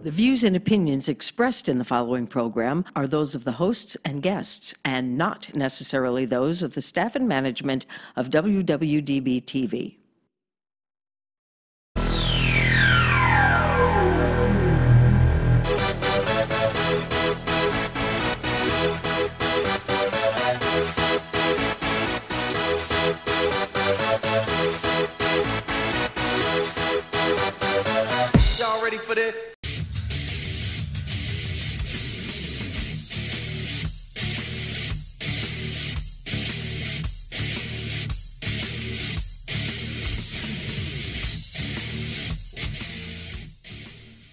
The views and opinions expressed in the following program are those of the hosts and guests, and not necessarily those of the staff and management of WWDB-TV. Y'all ready for this?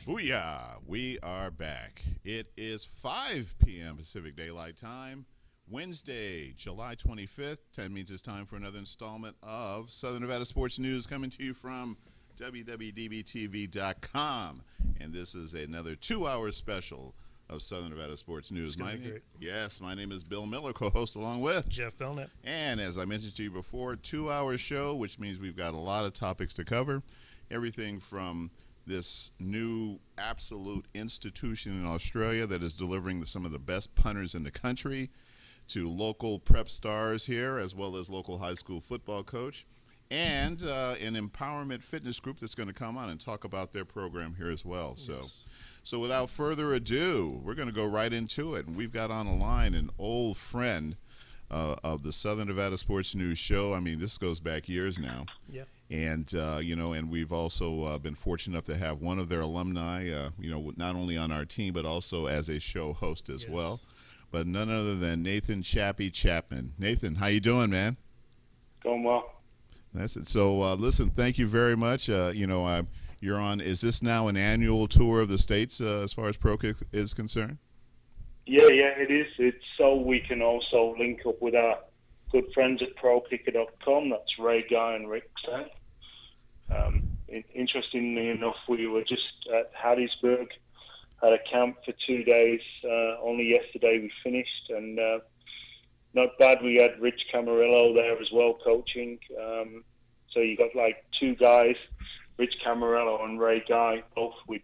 Booyah! We are back. It is 5 p.m. Pacific Daylight Time, Wednesday, July 25th. That means it's time for another installment of Southern Nevada Sports News coming to you from WWDBTV.com. And this is another 2-hour special of Southern Nevada Sports News. My name is Bill Miller, co-host along with Jeff Belknap. And as I mentioned to you before, 2-hour show, which means we've got a lot of topics to cover. Everything from this new absolute institution in Australia that is delivering some of the best punters in the country, to local prep stars here, as well as local high school football coach, and an empowerment fitness group that's going to come on and talk about their program here as well. So without further ado, we're going to go right into it. And we've got on the line an old friend of the Southern Nevada Sports News show. I mean, this goes back years now. Yeah. And, and we've also been fortunate enough to have one of their alumni, not only on our team, but also as a show host as well. But none other than Nathan Chapman. Nathan, how you doing, man? Going well. That's it. So, listen, thank you very much. You're on, is this now an annual tour of the States as far as Prokick is concerned? Yeah, it is. It's so we can also link up with our good friends at Prokick.com. That's Ray Guy and Rick Sang. Interestingly enough, we were just at Hattiesburg, had a camp for 2 days. Only yesterday we finished, and not bad. We had Rich Camarillo there as well coaching. So you got like two guys, Rich Camarillo and Ray Guy, both with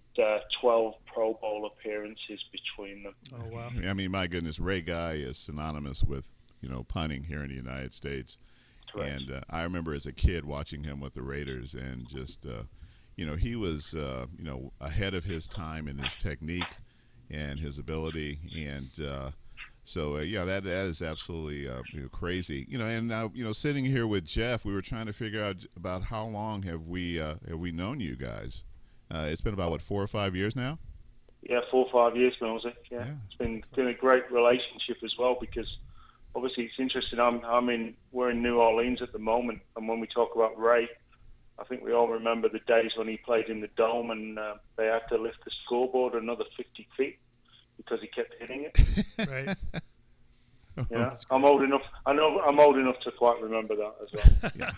12 Pro Bowl appearances between them. Oh, wow. I mean, my goodness, Ray Guy is synonymous with, punting here in the United States. Correct. And I remember as a kid watching him with the Raiders, and just, he was, ahead of his time in his technique and his ability. And that is absolutely crazy. And now, sitting here with Jeff, we were trying to figure out about how long have we known you guys. It's been about, 4 or 5 years now? Yeah, 4 or 5 years now, was it? Yeah. It's been a great relationship as well, because obviously it's interesting. We're in New Orleans at the moment, and when we talk about Ray, I think we all remember the days when he played in the Dome and they had to lift the scoreboard another 50 feet because he kept hitting it. Right. I'm old enough. I know I'm old enough to quite remember that as well. Yeah.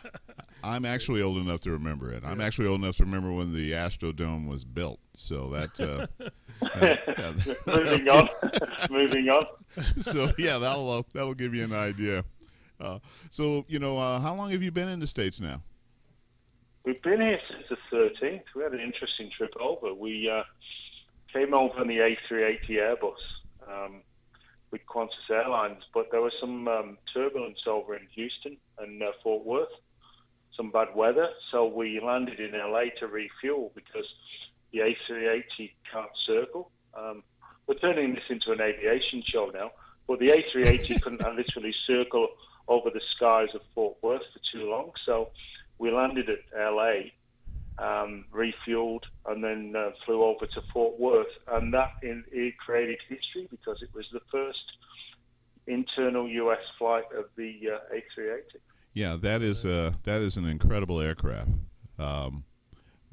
I'm actually old enough to remember it. I'm actually old enough to remember when the Astrodome was built. So that. Moving on. So yeah, that'll give you an idea. How long have you been in the States now? We've been here since the 13th. We had an interesting trip over. We came over on the A380 Airbus with Qantas Airlines, but there was some turbulence over in Houston and Fort Worth, some bad weather. So we landed in LA to refuel because the A380 can't circle. We're turning this into an aviation show now, but the A380 couldn't literally circle over the skies of Fort Worth for too long. So we landed at LA, refueled, and then flew over to Fort Worth. And it created history because it was the first internal U.S. flight of the A380. Yeah, that is an incredible aircraft.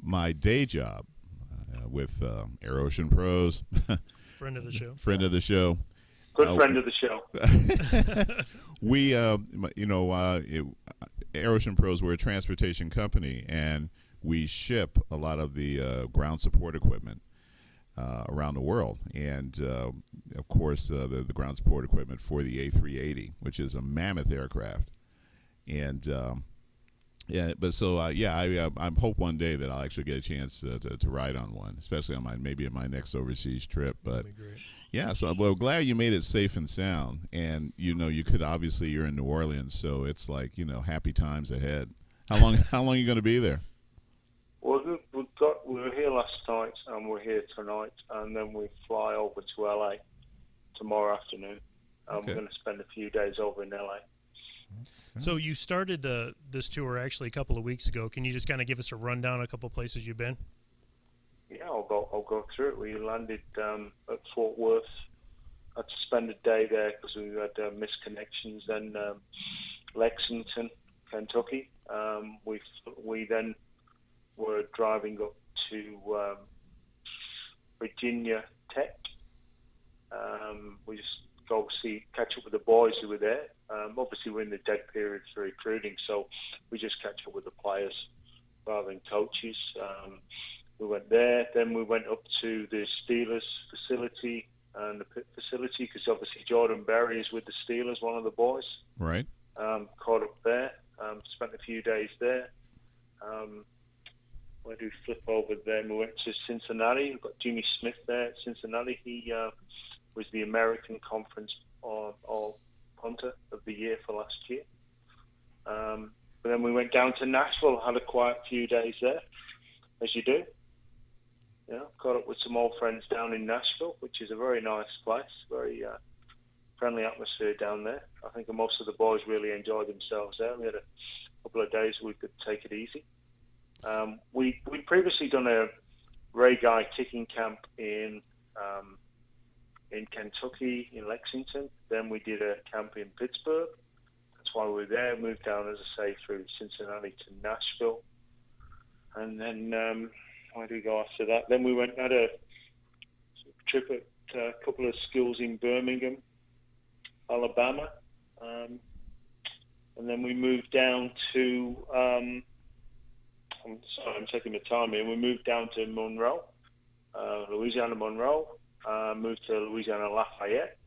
My day job with Air Ocean Pros, friend of the show. Good friend of the show. We, Air Ocean Pros, we're a transportation company, and we ship a lot of the ground support equipment around the world. And, of course, the ground support equipment for the A380, which is a mammoth aircraft. And Yeah, but so yeah, I hope one day that I'll actually get a chance to ride on one, especially on maybe in my next overseas trip. But yeah, so well, glad you made it safe and sound, and you could obviously you're in New Orleans, so it's like happy times ahead. How long are you going to be there? Well, we were here last night and we're here tonight, and then we fly over to LA tomorrow afternoon. Okay. We're going to spend a few days over in LA. So you started this tour actually a couple of weeks ago. Can you just kind of give us a rundown of a couple of places you've been? Yeah, I'll go through it. We landed at Fort Worth. I had to spend a day there because we had misconnections. Then Lexington, Kentucky. We then were driving up to Virginia Tech. We just go catch up with the boys who were there. Obviously, we're in the dead period for recruiting, so we just catch up with the players rather than coaches. We went there, then we went up to the Steelers facility and the pit facility because obviously Jordan Berry is with the Steelers, one of the boys. Right. Caught up there, spent a few days there. Where do we flip over there? We went to Cincinnati. We've got Jimmy Smith there at Cincinnati. He was the American Conference All Punter of the Year for last year. But then we went down to Nashville, had a quiet few days there, as you do. Caught up with some old friends down in Nashville, which is a very nice place, very friendly atmosphere down there. I think most of the boys really enjoyed themselves there. We had a couple of days we could take it easy. We'd previously done a Ray Guy kicking camp in Kentucky, in Lexington. Then we did a camp in Pittsburgh. That's why we were there. Moved down, as I say, through Cincinnati to Nashville. And then where did we go after that? Then we went had a trip at a couple of schools in Birmingham, Alabama. And then we moved down to, I'm taking my time here. We moved down to Monroe, Louisiana Monroe. Moved to Louisiana Lafayette.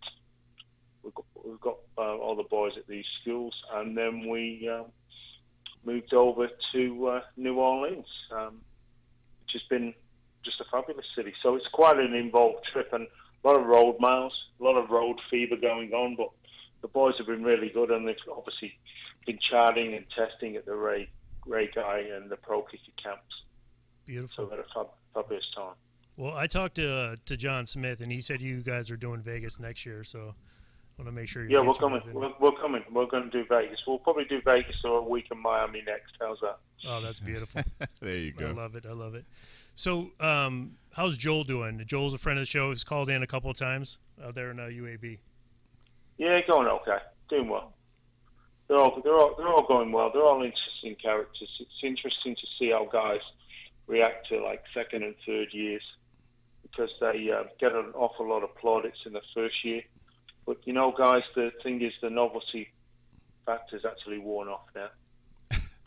We've got all the boys at these schools, and then we moved over to New Orleans, which has been just a fabulous city. So it's quite an involved trip and a lot of road miles, a lot of road fever going on. But the boys have been really good, and they've obviously been charting and testing at the Ray Guy and the Prokick camps. Beautiful. So we had a fabulous time. Well, I talked to John Smith, and he said you guys are doing Vegas next year, so I want to make sure you. Yeah, we're coming. We're coming. We're going to do Vegas. We'll probably do Vegas or a week in Miami next. How's that? Oh, that's beautiful. There you go. I love it. I love it. So, how's Joel doing? Joel's a friend of the show. He's called in a couple of times out there in UAB. Yeah, going okay. Doing well. They're all going well. They're all interesting characters. It's interesting to see how guys react to like second and third years, because they get an awful lot of plaudits in the first year. But, guys, the thing is the novelty factor is actually worn off now.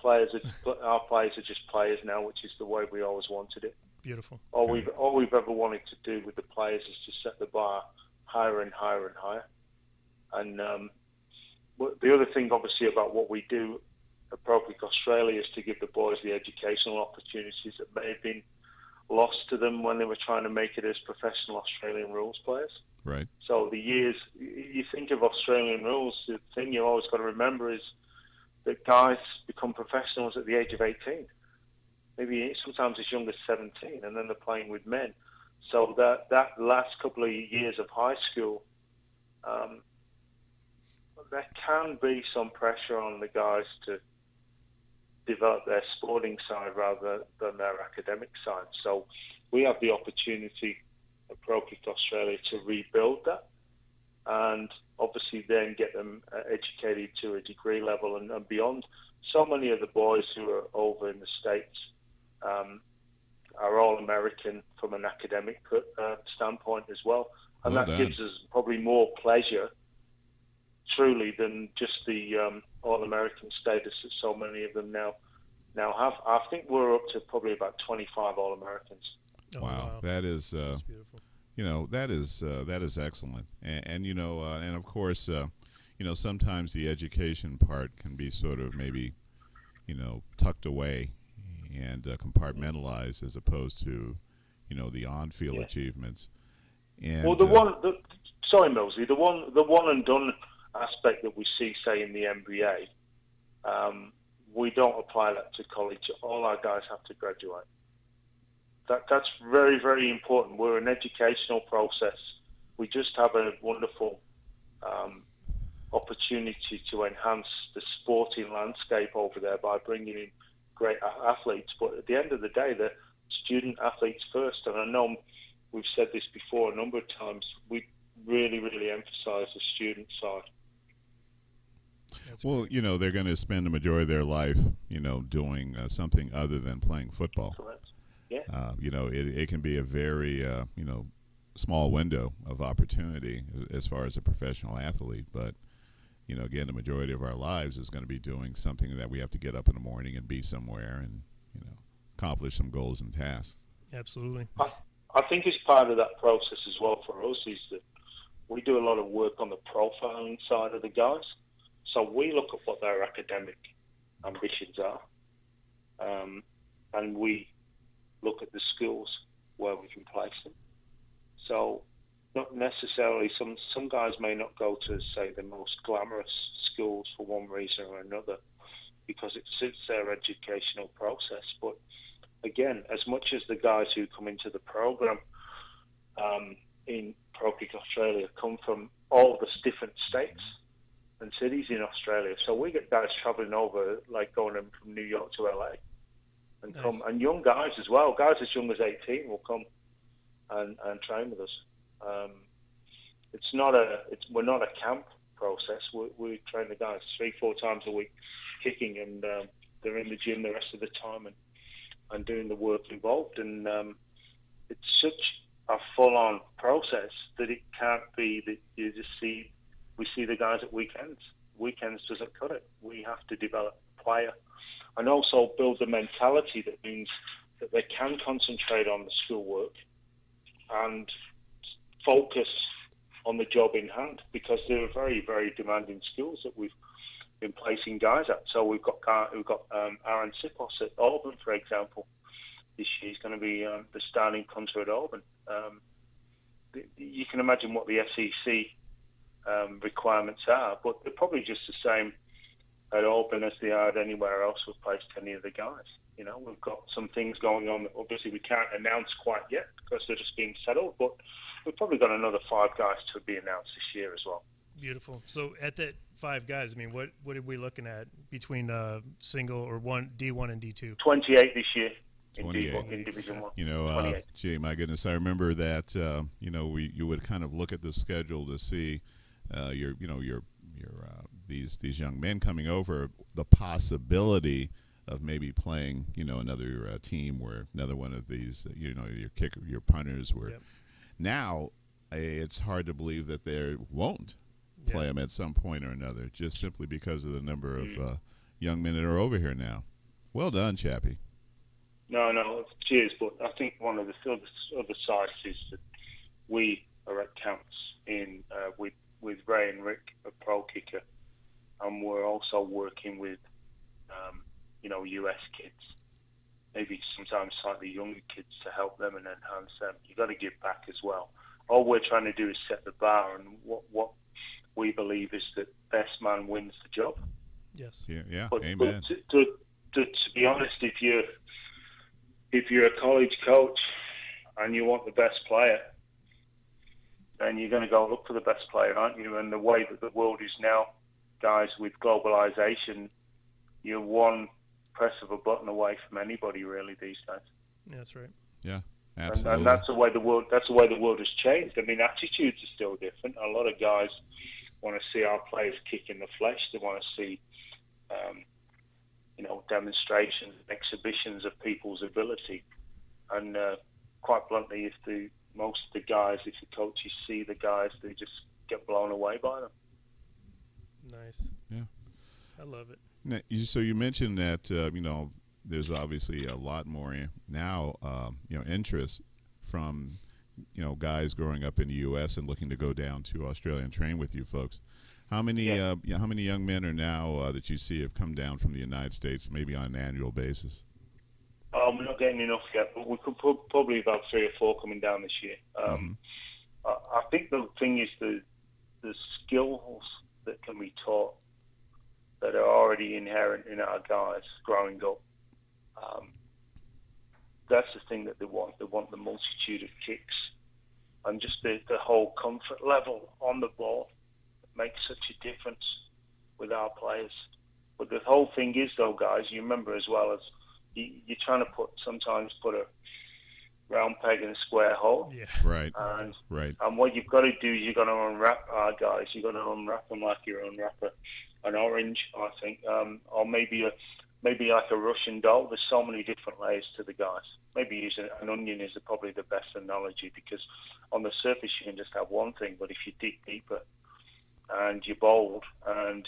Our players are just players now, which is the way we always wanted it. Beautiful. All we've ever wanted to do with the players is to set the bar higher and higher and higher. And the other thing, obviously, about what we do at Prokick Australia is to give the boys the educational opportunities that may have been lost to them when they were trying to make it as professional Australian rules players. Right. So the years, you think of Australian rules, the thing you always got to remember is that guys become professionals at the age of 18. Maybe sometimes as young as 17, and then they're playing with men. So that last couple of years of high school, there can be some pressure on the guys to develop their sporting side rather than their academic side. So we have the opportunity at Prokick Australia to rebuild that, and obviously then get them educated to a degree level and beyond. So many of the boys who are over in the States are all American from an academic standpoint as well, and that gives us probably more pleasure truly than just the All-American status that so many of them now have. I think we're up to probably about 25 All-Americans. Oh, wow. That is that's beautiful. That is excellent, and of course, sometimes the education part can be sort of maybe, tucked away and compartmentalized as opposed to, the on-field achievements. And well, sorry, Millsy, the one and done aspect that we see, say, in the NBA, we don't apply that to college. All our guys have to graduate. That's very, very important. We're an educational process. We just have a wonderful opportunity to enhance the sporting landscape over there by bringing in great athletes. But at the end of the day, the student athletes first. And I know we've said this before a number of times. We really, really emphasize the student side. Well, they're going to spend the majority of their life, doing something other than playing football. Correct. Yeah. It can be a very, small window of opportunity as far as a professional athlete. But, again, the majority of our lives is going to be doing something that we have to get up in the morning and be somewhere and, accomplish some goals and tasks. Absolutely. I think as part of that process as well for us is that we do a lot of work on the profiling side of the guys. So we look at what their academic ambitions are, and we look at the schools where we can place them. So not necessarily, some guys may not go to, say, the most glamorous schools for one reason or another because it suits their educational process. But again, as much as the guys who come into the program in Prokick Australia come from all the different states and cities in Australia. So we get guys travelling over, like going in from New York to LA, and nice. come, and young guys as well. Guys as young as 18 will come and train with us. We're not a camp process. We train the guys 3-4 times a week, kicking, and they're in the gym the rest of the time and doing the work involved. And it's such a full-on process that it can't be that you just see. We see the guys at weekends. Weekends doesn't cut it. We have to develop a player and also build the mentality that means that they can concentrate on the schoolwork and focus on the job in hand, because they're very, very demanding schools that we've been placing guys at. So we've got Aaron Sipos at Auburn, for example. This year he's going to be the starting punter at Auburn. You can imagine what the SEC requirements are, but they're probably just the same at Auburn as they are at anywhere else we've placed any of the guys. We've got some things going on that obviously we can't announce quite yet because they're just being settled, but we've probably got another 5 guys to be announced this year as well. Beautiful. So at that 5 guys, what are we looking at between single or D1 and D2? 28 this year. 28. In Division 1. Gee, my goodness, I remember that. You would kind of look at the schedule to see these young men coming over, the possibility of maybe playing, another team where another one of these, your punters were. Yep. Now, it's hard to believe that they won't play them at some point or another, just simply because of the number of young men that are over here now. Well done, Chappie. No, cheers. But I think one of the other sides is that we are at camps with Ray and Rick at Prokick, and we're also working with US kids, maybe sometimes slightly younger kids, to help them and enhance them. You've got to give back as well. All we're trying to do is set the bar, and what we believe is that best man wins the job. Yes. Yeah. But, Amen. But to be honest, if you're a college coach and you want the best player, then you're going to go look for the best player, aren't you? And the way that the world is now, guys, with globalization, you're one press of a button away from anybody really these days. Yeah, that's right. Yeah, absolutely. And that's the way the world. That's the way the world has changed. Attitudes are still different. A lot of guys want to see our players kick in the flesh. They want to see, demonstrations, exhibitions of people's ability. And quite bluntly, if most of the guys, if the coaches see the guys, they just get blown away by them. Nice. Yeah. I love it. Now, so you mentioned that there's obviously a lot more now interest from guys growing up in the U.S. and looking to go down to Australia and train with you folks. How many how many young men are now that you see have come down from the United States, maybe on an annual basis? We're not getting enough yet, but we could probably about 3 or 4 coming down this year. I think the thing is the skills that can be taught that are already inherent in our guys growing up. That's the thing that they want. They want the multitude of kicks and just the whole comfort level on the ball. It makes such a difference with our players. But the whole thing is, though, guys, you remember as well as you're trying to sometimes put a round peg in a square hole. Yeah. Right. And what you've got to do is you've got to unwrap our guys. You've got to unwrap them like you unwrap an orange, I think, or maybe like a Russian doll. There's so many different layers to the guys. Maybe using an onion is probably the best analogy, because on the surface you can just have one thing, but if you dig deeper and you're bold and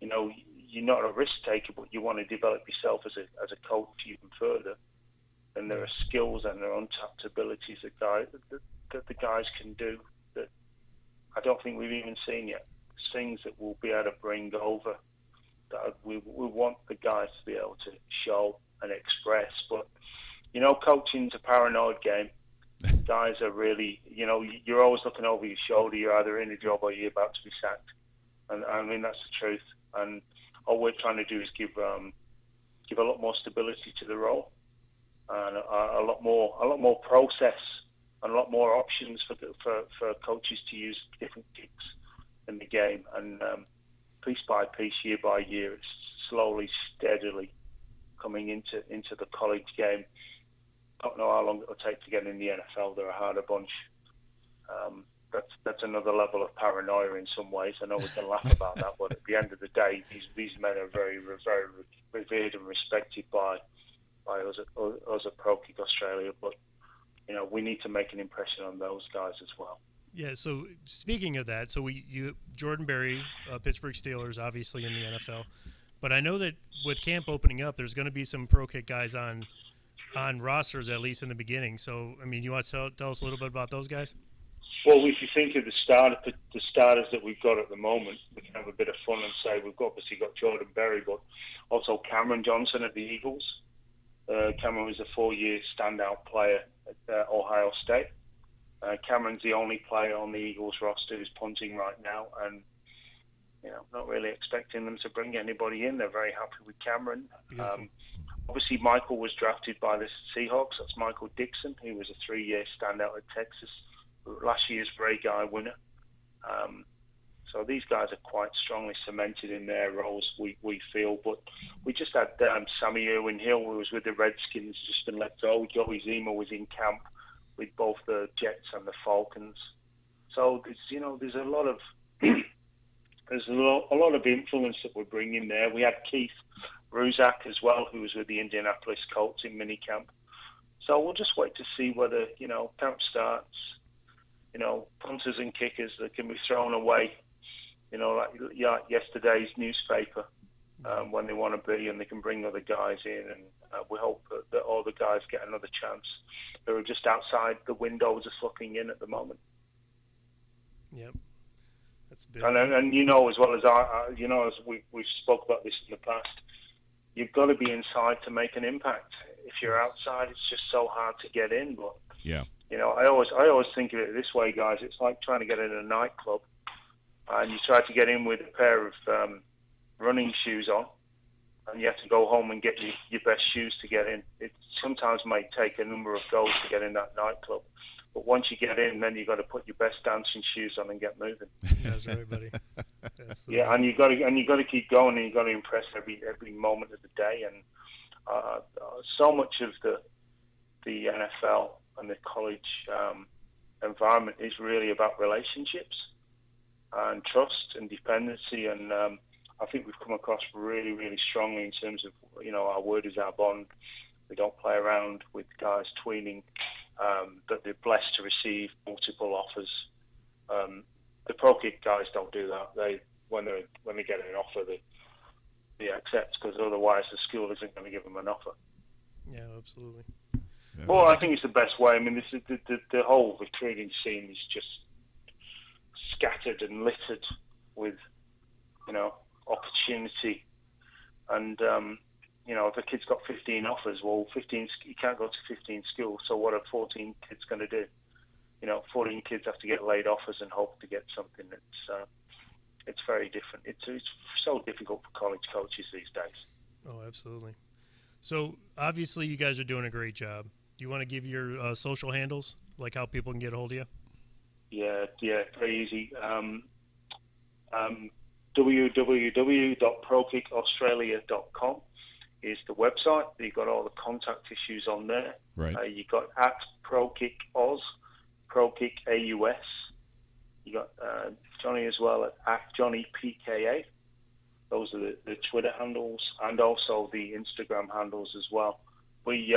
you're not a risk taker, but you want to develop yourself as a coach even further, then there are skills and there are untapped abilities that the guys can do that I don't think we've even seen yet. Things that we'll be able to bring over that we want the guys to be able to show and express. But coaching's a paranoid game. Guys are really, you're always looking over your shoulder. You're either in a job or you're about to be sacked, and I mean that's the truth. And all we're trying to do is give a lot more stability to the role, and a lot more process and a lot more options for coaches to use different kicks in the game. And piece by piece, year by year, it's slowly, steadily coming into the college game. Don't know how long it'll take to get in the NFL. They're a harder bunch. That's another level of paranoia in some ways. I know we can laugh about that, but at the end of the day, these men are very, very revered and respected by us at Prokick Australia. But we need to make an impression on those guys as well. Yeah. So speaking of that, so Jordan Berry, Pittsburgh Steelers, obviously in the NFL, but I know that with camp opening up, there's going to be some Prokick guys on rosters, at least in the beginning. So I mean, you want to tell us a little bit about those guys? Well, if you think of the starters that we've got at the moment, we can have a bit of fun and say we've obviously got Jordan Berry, but also Cameron Johnson at the Eagles. Cameron was a 4-year standout player at Ohio State. Cameron's the only player on the Eagles roster who's punting right now, and not really expecting them to bring anybody in. They're very happy with Cameron. Obviously, Michael was drafted by the Seahawks. That's Michael Dixon. He was a 3-year standout at Texas. Last year's Ray Guy winner. So these guys are quite strongly cemented in their roles, we feel. But we just had Sammy Irwin-Hill, who was with the Redskins, just been let go. Joey Zima was in camp with both the Jets and the Falcons. So there's a lot of there's a lot of influence that we're bringing there. We had Keith Ruzak as well, who was with the Indianapolis Colts in minicamp. So we'll just wait to see whether camp starts. Punters and kickers that can be thrown away, like yesterday's newspaper when they want to be, and they can bring other guys in. And we hope that all the guys get another chance. They're just outside the windows just looking in at the moment. Yep. That's big. And as well as as we've spoke about this in the past, you've got to be inside to make an impact. If you're outside, it's just so hard to get in. But yeah. I always think of it this way, guys. It's like trying to get in a nightclub, and you try to get in with a pair of running shoes on, and you have to go home and get your best shoes to get in. It sometimes might take a number of goes to get in that nightclub, but once you get in, then you've got to put your best dancing shoes on and get moving. That's right, buddy. Absolutely. Yeah, and you got to keep going, and you got to impress every moment of the day. And so much of the NFL and the college environment is really about relationships and trust and dependency. And I think we've come across really, really strongly in terms of, our word is our bond. We don't play around with guys tweening that they're blessed to receive multiple offers. The Prokick guys don't do that. When they get an offer, they accept, because otherwise the school isn't going to give them an offer. Yeah, absolutely. Well, I think it's the best way. I mean, this is the whole recruiting scene is just scattered and littered with opportunity. And, if a kid's got 15 offers, well, you can't go to 15 schools. So what are 14 kids going to do? 14 kids have to get laid offers and hope to get something. It's very different. It's so difficult for college coaches these days. Oh, absolutely. So obviously you guys are doing a great job. Do you want to give your social handles, like how people can get a hold of you? Yeah, very easy. www.prokickaustralia.com is the website. You've got all the contact issues on there. Right. You've got at Prokick Oz, Prokick AUS. You got Johnny as well at Johnny PKA. Those are the Twitter handles and also the Instagram handles as well. We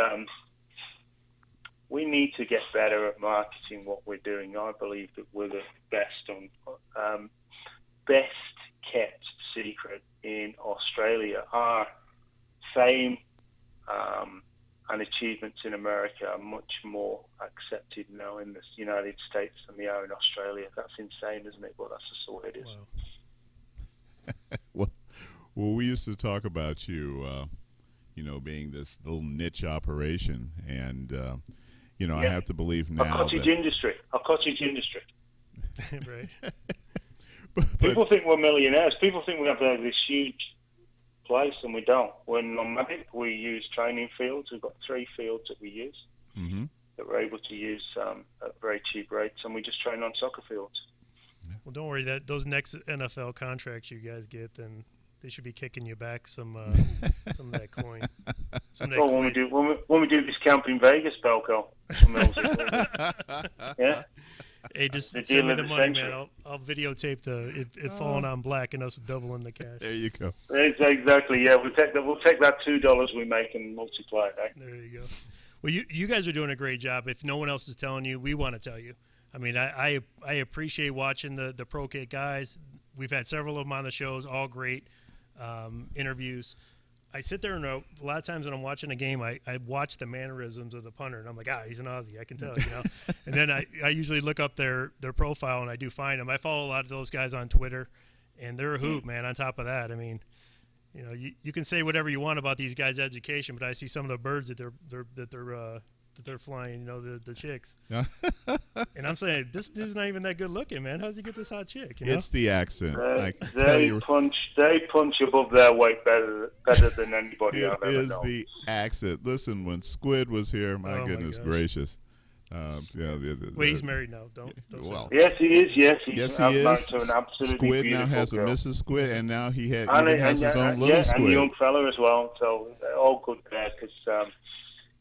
need to get better at marketing what we're doing. I believe that we're the best kept secret in Australia. Our fame and achievements in America are much more accepted now in the United States than they are in Australia. That's insane, isn't it? But that's just the way it is. Wow. Well, we used to talk about you, being this little niche operation, and I have to believe now. Our cottage industry. Right. People think we're millionaires. People think we have this huge place, and we don't. We're nomadic. We use training fields. We've got 3 fields that we use that we're able to use at very cheap rates, and we just train on soccer fields. Well, don't worry. Those next NFL contracts you guys get, then they should be kicking you back some of that coin. When we do this camp in Vegas, Belko. Yeah. Hey, just send me the money, man. I'll videotape it falling on black and us doubling the cash. There you go. Exactly. Yeah, we'll take that $2 we make and multiply it. Eh? There you go. Well, you guys are doing a great job. If no one else is telling you, we want to tell you. I mean, I appreciate watching the Prokick guys. We've had several of them on the shows, all great interviews. I sit there and a lot of times when I'm watching a game, I watch the mannerisms of the punter, and I'm like, he's an Aussie, I can tell, And then I usually look up their profile, and I do find them. I follow a lot of those guys on Twitter, and they're a hoot, man. On top of that, I mean, you can say whatever you want about these guys' education, but I see some of the birds that they're flying, the chicks. Yeah. And I'm saying, this dude's not even that good looking, man. How's he get this hot chick? It's the accent. They punch above their weight better than anybody I've ever known. It is the accent. Listen, when Squid was here, my goodness gracious. Wait, he's married now. Don't well, yes, he is. Yes, he is. To an absolutely Squid now has girl. a Mrs. Squid, and now he has his own little Squid. And a young fella as well. So all good there, because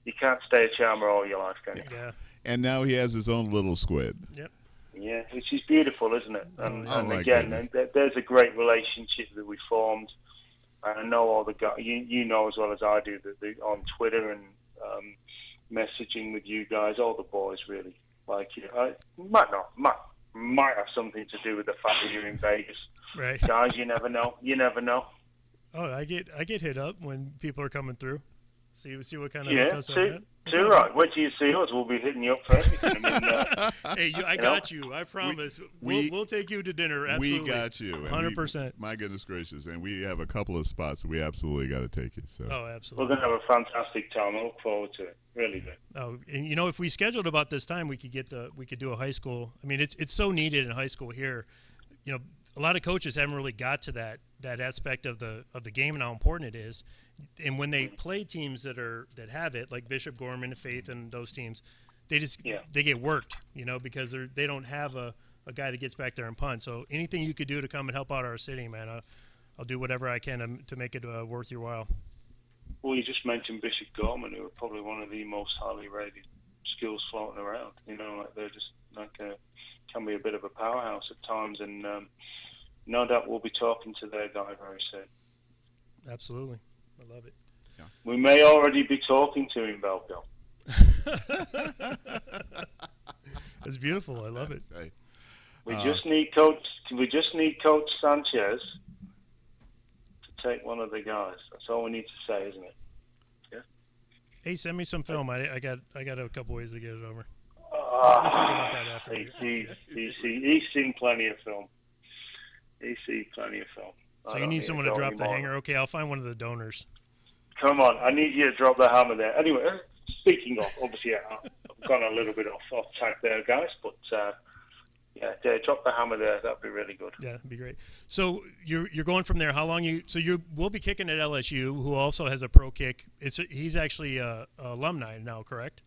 you can't stay a charmer all your life, can you? Yeah. And now he has his own little squid. Yep. Yeah, which is beautiful, isn't it? And again, goodness. There's a great relationship that we formed. And I know all the guys, you know as well as I do, that on Twitter and messaging with you guys, all the boys really like you. Might have something to do with the fact that you're in Vegas. Right. Guys, you never know. Oh, I get hit up when people are coming through. See what kind of right. Wait till you see us. We'll be hitting you up for everything. Hey, I got you. I promise. We'll take you to dinner. Absolutely. We got you. 100%. My goodness gracious, and we have a couple of spots that we absolutely got to take you. So. Oh, absolutely. We're going to have a fantastic time. I look forward to it. Really do. Oh, and if we scheduled about this time, we could do a high school. I mean, it's so needed in high school here. A lot of coaches haven't really got to that aspect of the game and how important it is. And when they play teams that have it, like Bishop Gorman and Faith and those teams, they get worked, because they don't have a guy that gets back there and punts. So anything you could do to come and help out our city, man, I'll do whatever I can to make it worth your while. Well, you just mentioned Bishop Gorman, who are probably one of the most highly rated schools floating around. They're just can be a bit of a powerhouse at times, and no doubt we'll be talking to their guy very soon. Absolutely. I love it. Yeah. We may already be talking to him, Belko. That's beautiful. I love it. We just need Coach Sanchez to take one of the guys. That's all we need to say, isn't it? Yeah. Hey, send me some film. I got a couple ways to get it over. We'll talk about that after. He's seen plenty of film. So you need someone to drop the hanger. Okay, I'll find one of the donors. Come on, I need you to drop the hammer there. Anyway, speaking of, obviously, I've gone a little bit off track there, guys, but yeah, drop the hammer there. That'd be really good. Yeah, that'd be great. So you're going from there. How long so you will be kicking at LSU, who also has a pro kick. He's actually a alumni now, correct?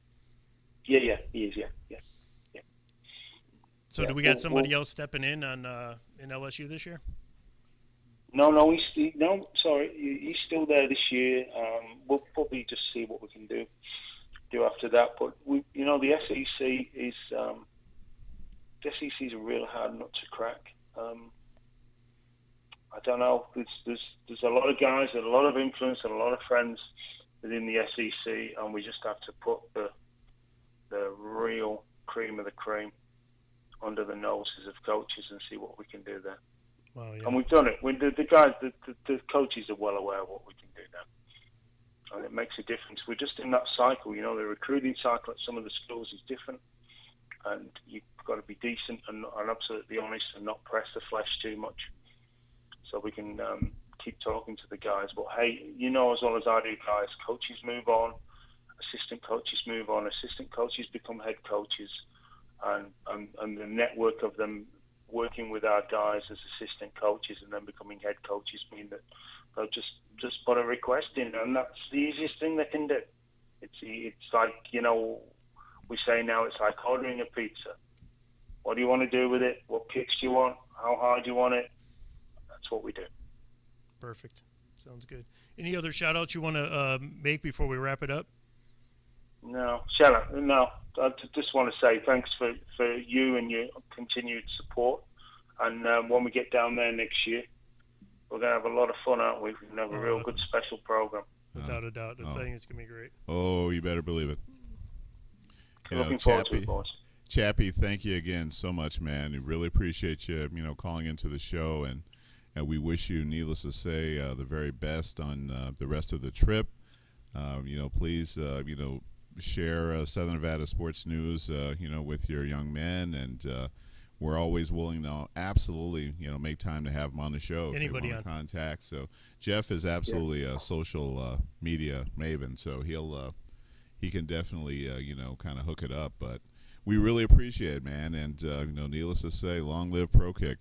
Yeah, he is. Yeah. So do we got somebody else stepping in on in LSU this year? No, he's still there this year. We'll probably just see what we can do after that. But the SEC is a real hard nut to crack. I don't know. There's a lot of guys, and a lot of influence, and a lot of friends within the SEC, and we just have to put the real cream of the cream under the noses of coaches and see what we can do there. Wow, yeah. And we've done it. The coaches are well aware of what we can do now, and it makes a difference. We're just in that cycle. The recruiting cycle at some of the schools is different, and you've got to be decent and absolutely honest and not press the flesh too much, so we can keep talking to the guys. But hey, as well as I do, guys, coaches move on, assistant coaches move on, assistant coaches become head coaches, and the network of them working with our guys as assistant coaches and then becoming head coaches mean that they'll just put a request in, and that's the easiest thing they can do. It's like, we say now, it's like ordering a pizza. What do you want to do with it? What kicks do you want? How hard do you want it? That's what we do. Perfect. Sounds good. Any other shout-outs you want to make before we wrap it up? No. Shout-out? No. I just want to say thanks for you and your continued support. And when we get down there next year, we're going to have a lot of fun, aren't we? We're going to have a real good special program. Without a doubt. I think it's going to be great. Oh, you better believe it. Looking forward to it, boys. Chappie, thank you again so much, man. We really appreciate you, calling into the show, and we wish you, needless to say, the very best on the rest of the trip. Please, share Southern Nevada sports news, with your young men, and we're always willing to absolutely, make time to have them on the show. Anybody if you want to contact. So Jeff is absolutely a social media maven, so he can definitely, kind of hook it up. But we really appreciate it, man, and needless to say, long live Prokick.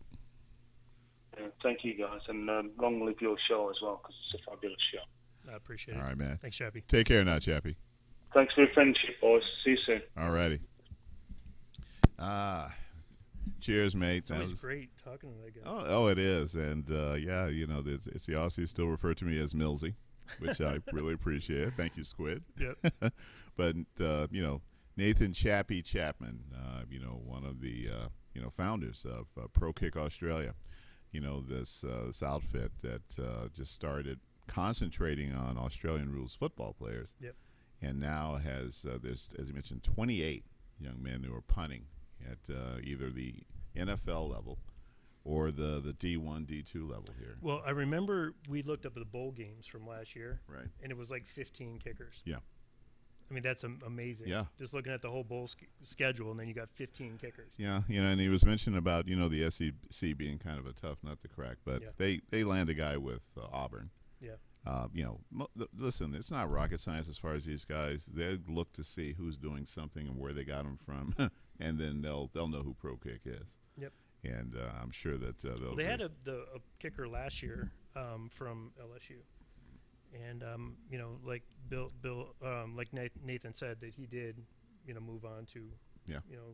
Yeah, thank you, guys, and long live your show as well, because it's a fabulous show. I appreciate it. All right, man. Thanks, Chappie. Take care now, Chappie. Thanks for your friendship, boys. See you soon. All righty. Cheers, mate. That was great talking to that guy. Oh, it is. And, it's the Aussies still refer to me as Millsy, which I really appreciate. Thank you, Squid. Yep. But, Nathan Chappie Chapman, one of the, founders of Prokick Australia, this outfit that just started concentrating on Australian rules football players. Yep. And now has, there's, as you mentioned, 28 young men who are punting at either the NFL level or the D1, D2 level here. Well, I remember we looked up at the bowl games from last year. Right. And it was like 15 kickers. Yeah. I mean, that's amazing. Yeah. Just looking at the whole bowl schedule, and then you got 15 kickers. Yeah, and he was mentioning about, the SEC being kind of a tough nut to crack, but they land a guy with Auburn. Yeah. Listen, it's not rocket science as far as these guys. They look to see who's doing something and where they got them from, and then they'll know who Prokick is. Yep. And I'm sure that they had a kicker last year from LSU, and like like Nathan said, that he did move on to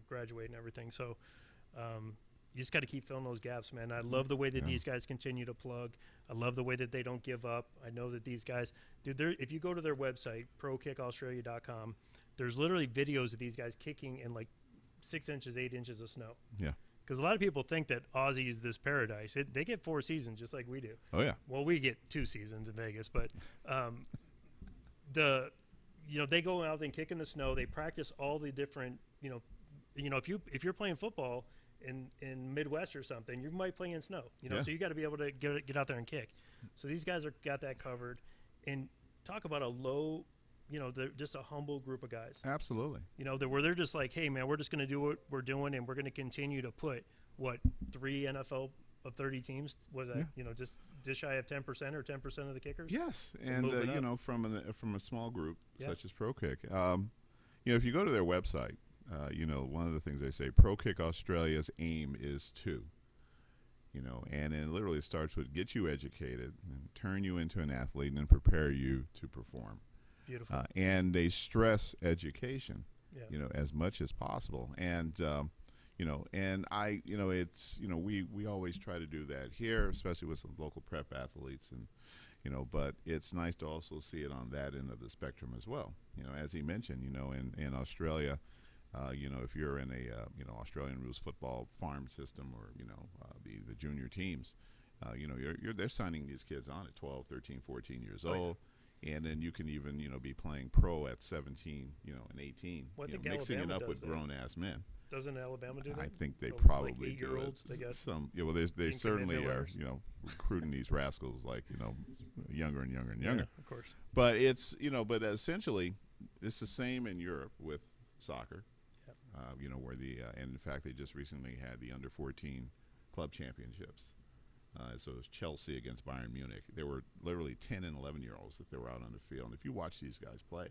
graduate and everything. So you just got to keep filling those gaps, man. I love the way that these guys continue to plug. I love the way that they don't give up. I know that these guys, dude, if you go to their website, prokickaustralia.com, there's literally videos of these guys kicking in like 6 inches, 8 inches of snow. Yeah. Because a lot of people think that Aussie is this paradise. They get 4 seasons just like we do. Oh, yeah. Well, we get 2 seasons in Vegas, but they go out and kick in the snow. They practice all the different, if you're playing football in Midwest or something, you might play in snow, so you got to be able to get out there and kick. So these guys got that covered. And talk about a low, they're just a humble group of guys. Absolutely. Where they're just like, hey, man, we're just going to do what we're doing, and we're going to continue to put, 3 NFL of 30 teams, was that, just shy of 10% or 10% of the kickers. Yes, and you know, from a small group such as Prokick, you know, if you go to their website, you know, one of the things they say, Prokick Australia's aim is to, you know, and it literally starts with get you educated and turn you into an athlete and then prepare you to perform. Beautiful. And they stress education, you know, as much as possible. And you know, and you know, it's, you know, we always try to do that here, especially with some local prep athletes, and you know, but it's nice to also see it on that end of the spectrum as well. You know, as he mentioned, you know, in Australia, you know, if you're in a you know, Australian rules football farm system, or you know, the junior teams, you know, they're signing these kids on at 12, 13, 14 years old. And then you can even, you know, be playing pro at 17, you know, and 18, you know, mixing it up with grown-ass men. Doesn't Alabama do that? I think they probably like 8-year-olds, do it. they got Some, yeah, well, they certainly are, you know, recruiting these rascals like, you know, younger and younger and younger. Yeah, of course. But it's, you know, but essentially, it's the same in Europe with soccer. Yep. You know, where and in fact, they just recently had the under-14 club championships. So it was Chelsea against Bayern Munich. There were literally 10 and 11-year-olds that they were out on the field. And if you watch these guys play,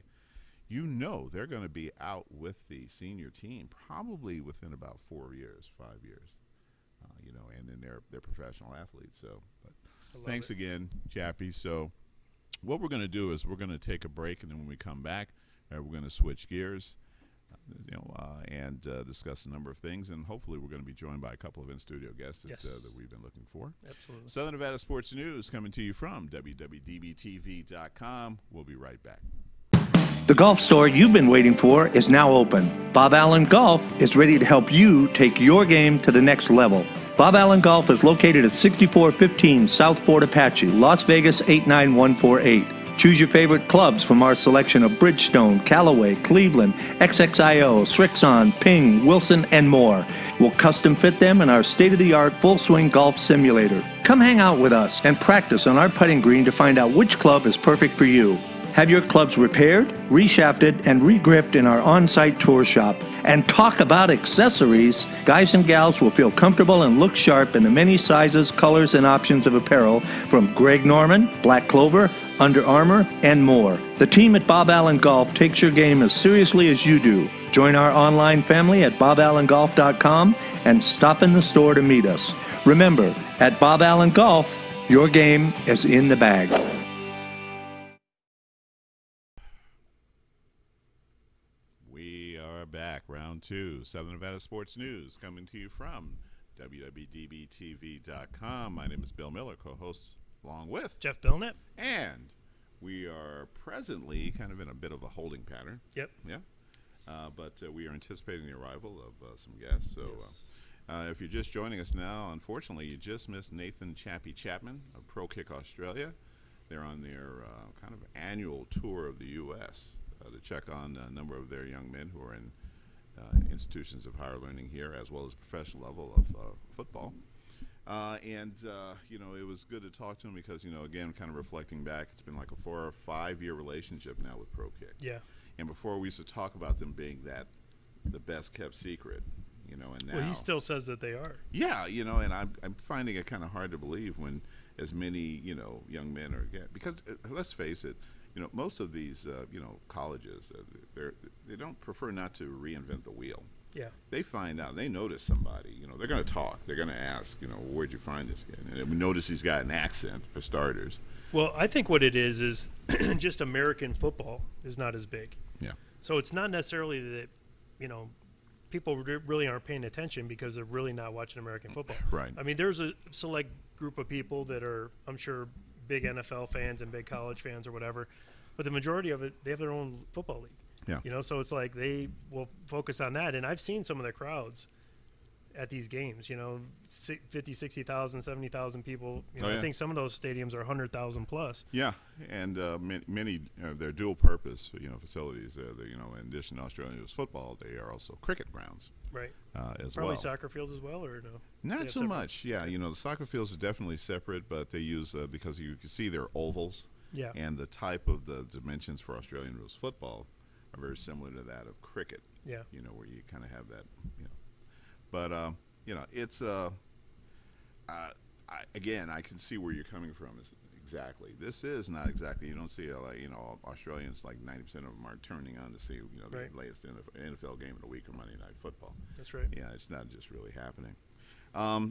you know they're going to be out with the senior team probably within about 4 years, 5 years. You know, and then they're professional athletes. So, but thanks again, Chappie. So what we're going to do is we're going to take a break, and then when we come back, we're going to switch gears. You know, and discuss a number of things, and hopefully we're going to be joined by a couple of in-studio guests that we've been looking for. Absolutely. Southern Nevada Sports News coming to you from WWDBTV.com. We'll be right back. The golf store you've been waiting for is now open. Bob Allen Golf is ready to help you take your game to the next level. Bob Allen Golf is located at 6415 South Fort Apache, Las Vegas 89148. Choose your favorite clubs from our selection of Bridgestone, Callaway, Cleveland, XXIO, Srixon, Ping, Wilson, and more. We'll custom fit them in our state-of-the-art full-swing golf simulator. Come hang out with us and practice on our putting green to find out which club is perfect for you. Have your clubs repaired, reshafted, and regripped in our on-site tour shop. And talk about accessories. Guys and gals will feel comfortable and look sharp in the many sizes, colors, and options of apparel from Greg Norman, Black Clover, Under Armour, and more. The team at Bob Allen Golf takes your game as seriously as you do. Join our online family at boballengolf.com and stop in the store to meet us. Remember, at Bob Allen Golf, your game is in the bag. We are back, round two. Southern Nevada Sports News coming to you from WWDBTV.com. My name is Bill Miller, co-host along with Jeff Belknap. And we are presently kind of in a bit of a holding pattern. Yep. Yeah. But we are anticipating the arrival of some guests. So if you're just joining us now, unfortunately, you just missed Nathan Chapman of Prokick Australia. They're on their kind of annual tour of the U.S. To check on a number of their young men who are in institutions of higher learning here, as well as professional level of football. And you know, it was good to talk to him because, you know, again, kind of reflecting back, it's been like a 4 or 5 year relationship now with Prokick. Yeah. And before we used to talk about them being the best kept secret, you know, and now. Well, he still says that they are. Yeah, you know, and I'm finding it kind of hard to believe when as many, you know, young men are, because let's face it, you know, most of these, you know, colleges, they don't prefer not to reinvent the wheel. Yeah. They find out, they notice somebody, you know, they're going to talk, they're going to ask, you know, where'd you find this kid? And we notice he's got an accent, for starters. Well, I think what it is just American football is not as big. Yeah. So it's not necessarily that, you know, people really aren't paying attention because they're really not watching American football. Right. I mean, there's a select group of people that are, I'm sure, big NFL fans and big college fans or whatever, but the majority of it, they have their own football league. Yeah. You know, so it's like they will focus on that. And I've seen some of the crowds at these games, you know, 50, 60,000, 70,000 people. You know, I think some of those stadiums are 100,000 plus. Yeah, and many they're dual purpose, you know, facilities. You know, in addition to Australian football, they are also cricket grounds. Right. As Probably well. soccer fields as well, or no? Not so much. Yeah, you know, the soccer fields are definitely separate, but they use because you can see they're ovals. Yeah. And the type of the dimensions for Australian rules football are very similar to that of cricket. Yeah. You know, where you kind of have that, you know. But, you know, it's again, I can see where you're coming from. Exactly. This is not exactly. You don't see like Australians, like 90% of them are turning on to see the latest NFL game of the week or Monday Night Football. That's right. Yeah, it's not just really happening.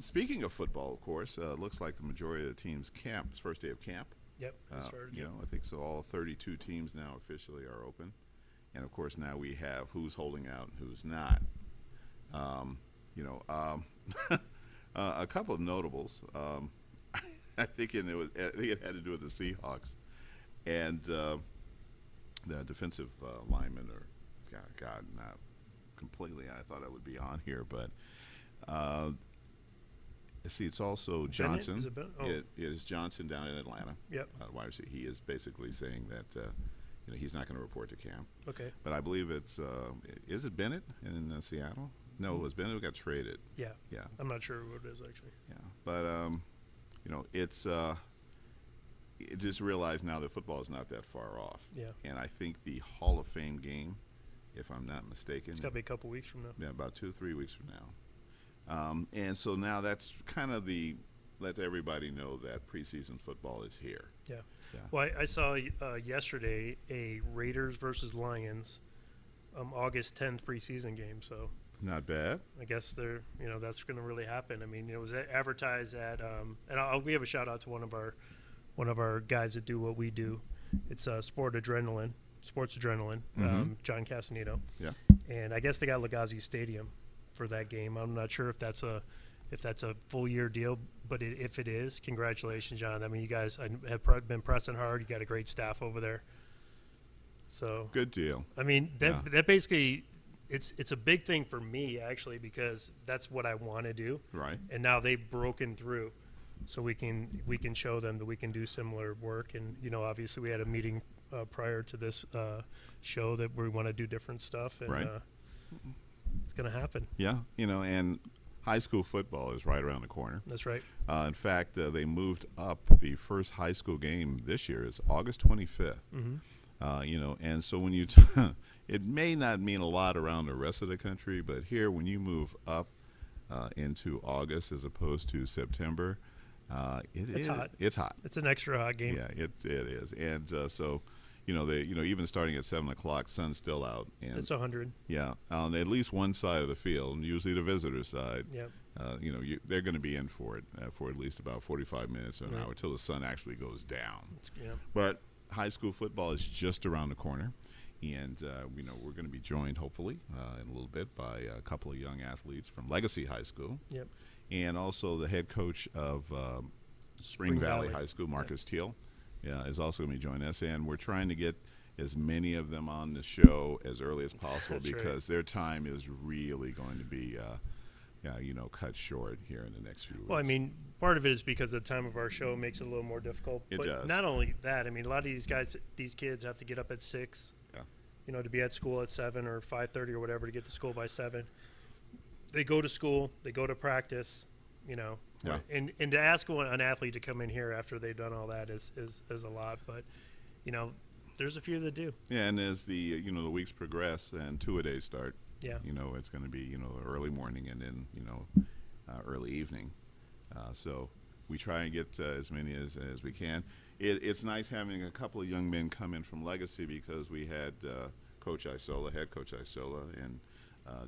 Speaking of football, of course, looks like the majority of the teams' camp. It's first day of camp. Yep. Started, I think so. All 32 teams now officially are open, and of course now we have who's holding out and who's not. A couple of notables. I think it had to do with the Seahawks and the defensive lineman, or God, not completely. I thought I would be on here, but see, it's also Johnson. Is it Ben? Oh. It is Johnson down in Atlanta. Yep. He is basically saying that he's not going to report to camp. Okay. But I believe it's is it Bennett in Seattle? No, it was Bennett who got traded. Yeah. Yeah. I'm not sure what it is actually. Yeah, but it's just realize now that football is not that far off. Yeah. And I think the Hall of Fame game, if I'm not mistaken, It's got to be a couple weeks from now. Yeah, about 2-3 weeks from now. And so now that's kind of let everybody know that preseason football is here. Yeah. Yeah. Well, I saw yesterday a Raiders versus Lions August 10th preseason game. So Not bad. I guess that's going to really happen. I mean, it was advertised at, and I'll give a shout out to one of our guys that do what we do. It's Sports Adrenaline, John Castanito. Yeah. And I guess they got Legacy Stadium for that game. I'm not sure if that's a full year deal, but if it is, congratulations, John. I mean, you guys have been pressing hard. You got a great staff over there. So good deal. I mean, that basically. It's a big thing for me actually, because that's what I want to do. Right. And now they've broken through, so we can show them that we can do similar work. And obviously we had a meeting prior to this show that we want to do different stuff, and right. It's going to happen. Yeah, and high school football is right around the corner. That's right. In fact, they moved up the first high school game this year is August 25th. Mm-hmm. And so when you it may not mean a lot around the rest of the country, but here when you move up into August as opposed to September, it's hot. It's hot. It's an extra hot game. Yeah, it is. And so, even starting at 7 o'clock, sun's still out. And it's 100. Yeah, on at least one side of the field, usually the visitor side. Yep. They're going to be in for it for at least about 45 minutes or an hour till the sun actually goes down. Yeah. But high school football is just around the corner, and we're going to be joined hopefully in a little bit by a couple of young athletes from Legacy High School. Yep. And also the head coach of Spring Valley High School, Marcus Teal, is also going to be joining us, and we're trying to get as many of them on the show as early as possible because their time is really going to be cut short here in the next few weeks. Well, I mean, part of it is because the time of our show makes it a little more difficult. It but does. Not only that, I mean, a lot of these kids have to get up at 6, to be at school at 7 or 5:30 or whatever to get to school by 7. They go to school, they go to practice, and to ask an athlete to come in here after they've done all that is a lot. But, there's a few that do. Yeah, and as the weeks progress and two-a-days start, it's going to be early morning and then early evening. So we try and get as many as we can. It's nice having a couple of young men come in from Legacy because we had Coach Isola, head Coach Isola, and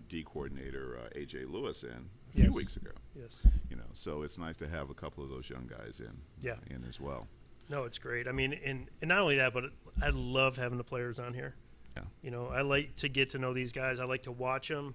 D coordinator AJ Lewis in a few weeks ago. Yes. So it's nice to have a couple of those young guys in as well. No, it's great. I mean, and not only that, but I love having the players on here. Yeah. I like to get to know these guys. I like to watch them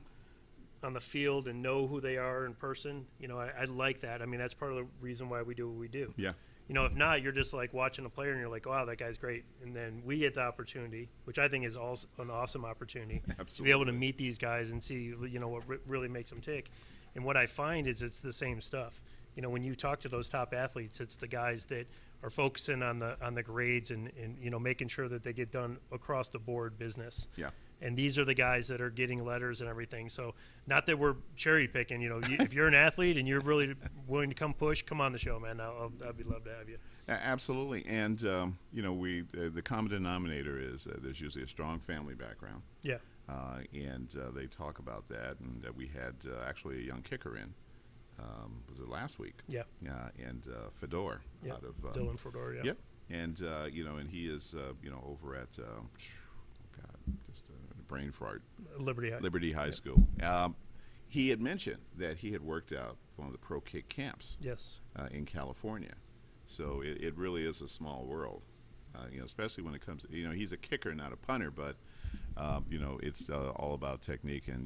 on the field and know who they are in person. I like that. I mean, that's part of the reason why we do what we do. Yeah. If not, you're just like watching a player and you're like, wow, that guy's great. And then we get the opportunity, which I think is also an awesome opportunity, to be able to meet these guys and see, what really makes them tick. And what I find is it's the same stuff. When you talk to those top athletes, it's the guys that are focusing on the grades and making sure that they get done across the board business. Yeah. And these are the guys that are getting letters and everything. So not that we're cherry picking. If you're an athlete and you're really willing to come on the show, man. I'd be love to have you. Absolutely. And the common denominator is there's usually a strong family background. Yeah. And they talk about that, and we had actually a young kicker in was it last week? Yeah. And Fedor Yep. out of Dylan Fedor. Yeah. Yep. And and he is over at just a brain fart. Liberty High. Yep. School. He had mentioned that he had worked out one of the Prokick camps. Yes. In California, so it really is a small world. Especially when it comes to, he's a kicker, not a punter, but it's all about technique, and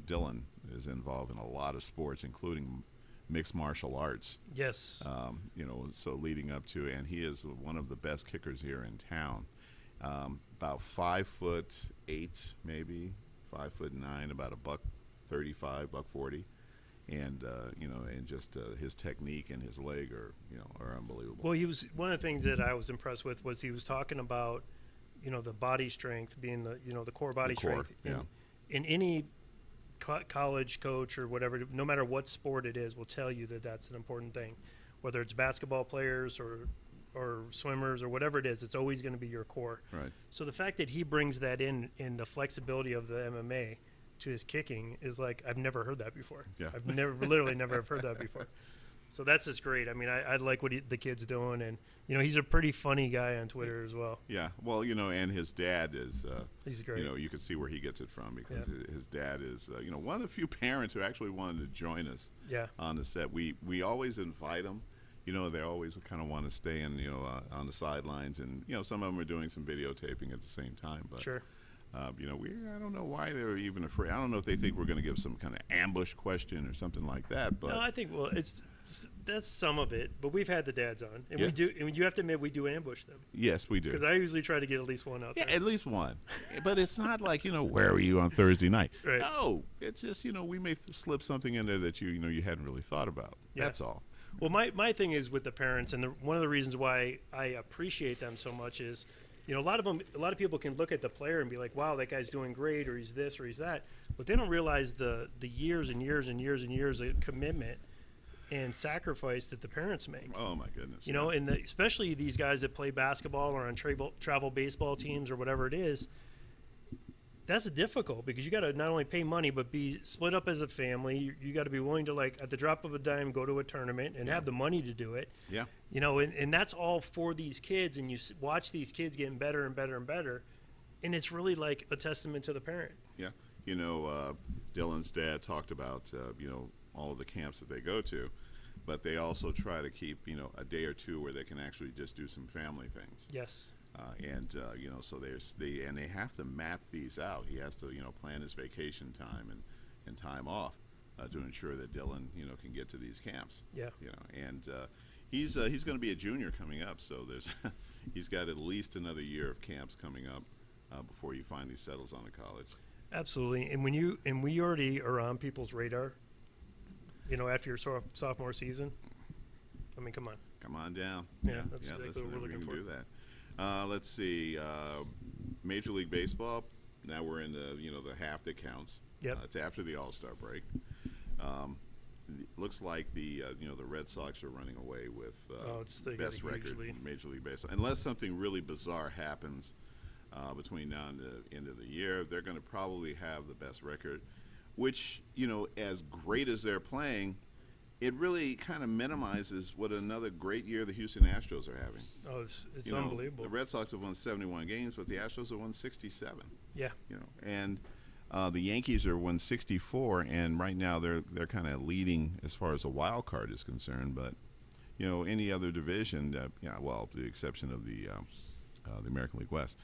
Dylan is involved in a lot of sports, including mixed martial arts. Yes. So leading up to, and he is one of the best kickers here in town. About 5'8", maybe 5'9", about $135, $140. And and just his technique and his leg are unbelievable. Well, he was one of the things that I was impressed with was he was talking about, the body strength being the core body strength. In any college coach or whatever, no matter what sport it is, will tell you that that's an important thing, whether it's basketball players or swimmers or whatever it is. It's always going to be your core. Right. So the fact that he brings that in the flexibility of the MMA to his kicking is like, I've never heard that before. Yeah. I've literally never have heard that before. So that's just great. I mean, I like what the kid's doing, and he's a pretty funny guy on Twitter as well. Yeah. Well, and his dad is. He's great. You can see where he gets it from, because his dad is one of the few parents who actually wanted to join us. Yeah. On the set, we always invite them. They always kind of want to stay in on the sidelines, and some of them are doing some videotaping at the same time. But sure. I don't know why they're even afraid. I don't know if they think we're going to give some kind of ambush question or something like that. But no, I think that's some of it. But we've had the dads on, and yes. we do. And you have to admit, we do ambush them. Yes, we do. Because I usually try to get at least one out there. Yeah, at least one. But it's not like where were you on Thursday night? Right. No, it's just we may slip something in there that you hadn't really thought about. Yeah. That's all. Well, my thing is with the parents, and one of the reasons why I appreciate them so much is, a lot of people can look at the player and be like, wow, that guy's doing great, or he's this or he's that, but they don't realize the years and years and years and years of commitment and sacrifice that the parents make. Oh my goodness. And especially these guys that play basketball or on travel baseball teams or whatever it is. That's difficult, because you got to not only pay money but be split up as a family. You got to be willing to, like, at the drop of a dime, go to a tournament and have the money to do it. Yeah. And that's all for these kids, and you watch these kids getting better and better and better, and it's really like a testament to the parent. Yeah. Dylan's dad talked about all of the camps that they go to, but they also try to keep a day or two where they can actually just do some family things. Yes. So they have to map these out. He has to plan his vacation time and time off to ensure that Dylan can get to these camps. Yeah. And he's going to be a junior coming up, so he's got at least another year of camps coming up before he finally settles on a college. Absolutely. And we already are on people's radar. After your sophomore season. I mean, come on. Come on down. Yeah, that's exactly what we're looking for. We can do that. Let's see, Major League Baseball. Now we're in the half that counts. Yep. It's after the All-Star break. Looks like the Red Sox are running away with it's the best record in Major League Baseball. Unless something really bizarre happens between now and the end of the year, they're going to probably have the best record. Which as great as they're playing, it really kind of minimizes what another great year the Houston Astros are having. Oh, it's unbelievable. The Red Sox have won 71 games, but the Astros have won 67. Yeah. And the Yankees are won 64, and right now they're kind of leading as far as a wild card is concerned. But any other division, with the exception of the American League West.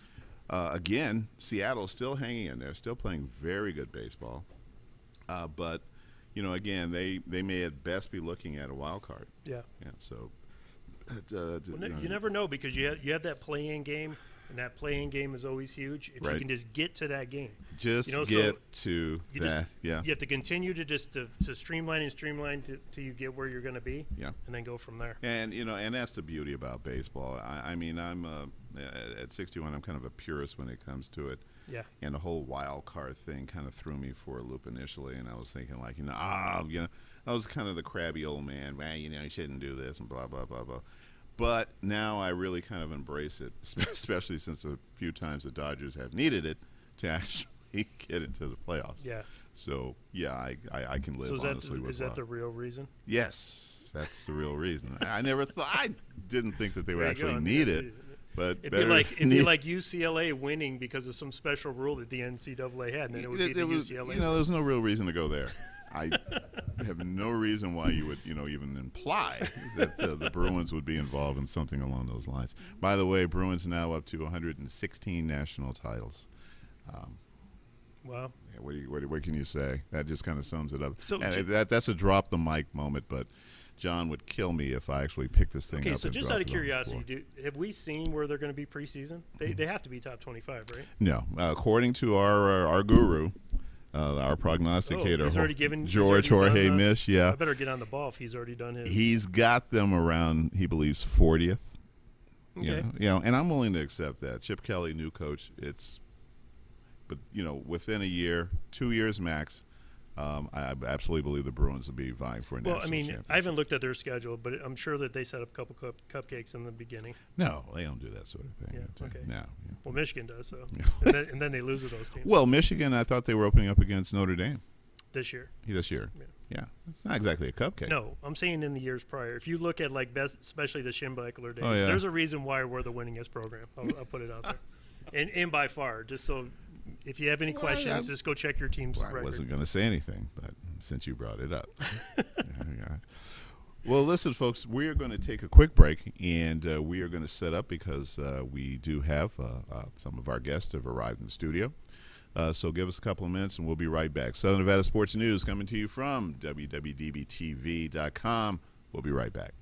Again, Seattle's still hanging in there, still playing very good baseball, but. Again, they may at best be looking at a wild card. Yeah. Yeah. So. You never know, because you have that play-in game, and that play-in game is always huge. If you can just get to that game. Just get to that. Yeah. You have to continue to streamline till you get where you're going to be. Yeah. And then go from there. And and that's the beauty about baseball. I mean, I'm at 61. I'm kind of a purist when it comes to it. Yeah. And the whole wild card thing kind of threw me for a loop initially, and I was thinking I was kind of the crabby old man. You shouldn't do this and blah blah blah blah. But now I really kind of embrace it, especially since a few times the Dodgers have needed it to actually get into the playoffs. Yeah. So yeah, I can live honestly with. Is that the real reason? Yes, that's the real reason. I didn't think that they would There you actually go. I mean, need that's it. But it'd be like UCLA winning because of some special rule that the NCAA had, and then it would be the UCLA. You know, there's no real reason to go there. I have no reason why you would, even imply that the Bruins would be involved in something along those lines. By the way, Bruins now up to 116 national titles. Wow. Yeah, what can you say? That just kind of sums it up. So that's a drop the mic moment, but John would kill me if I actually picked this thing up. Okay, so and just dropped out of it on the curiosity, have we seen where they're going to be preseason? They have to be top 25, right? No, according to our guru, our prognosticator, he's already given George Jorge Mish. Yeah, I better get on the ball if he's already done his. He's got them around, he believes, 40th. Okay. And I'm willing to accept that. Chip Kelly, new coach. But within a year, 2 years max. I absolutely believe the Bruins will be vying for a national championship. I haven't looked at their schedule, but I'm sure that they set up a couple cupcakes in the beginning. No, they don't do that sort of thing. Yeah, okay. No. Yeah. Well, Michigan does, so. and then they lose to those teams. Well, Michigan, I thought they were opening up against Notre Dame. This year. This year. Yeah. It's not exactly a cupcake. No, I'm saying in the years prior. If you look at, especially the Schembechler days, Oh, yeah. there's a reason why we're the winningest program. I'll put it out there. And by far, just so if you have any questions, just go check your team's record. I wasn't going to say anything, but since you brought it up. Yeah. Well, listen, folks, we are going to take a quick break, and we are going to set up because we do have some of our guests have arrived in the studio. So give us a couple of minutes, and we'll be right back. Southern Nevada Sports News coming to you from WWDBTV.com. We'll be right back.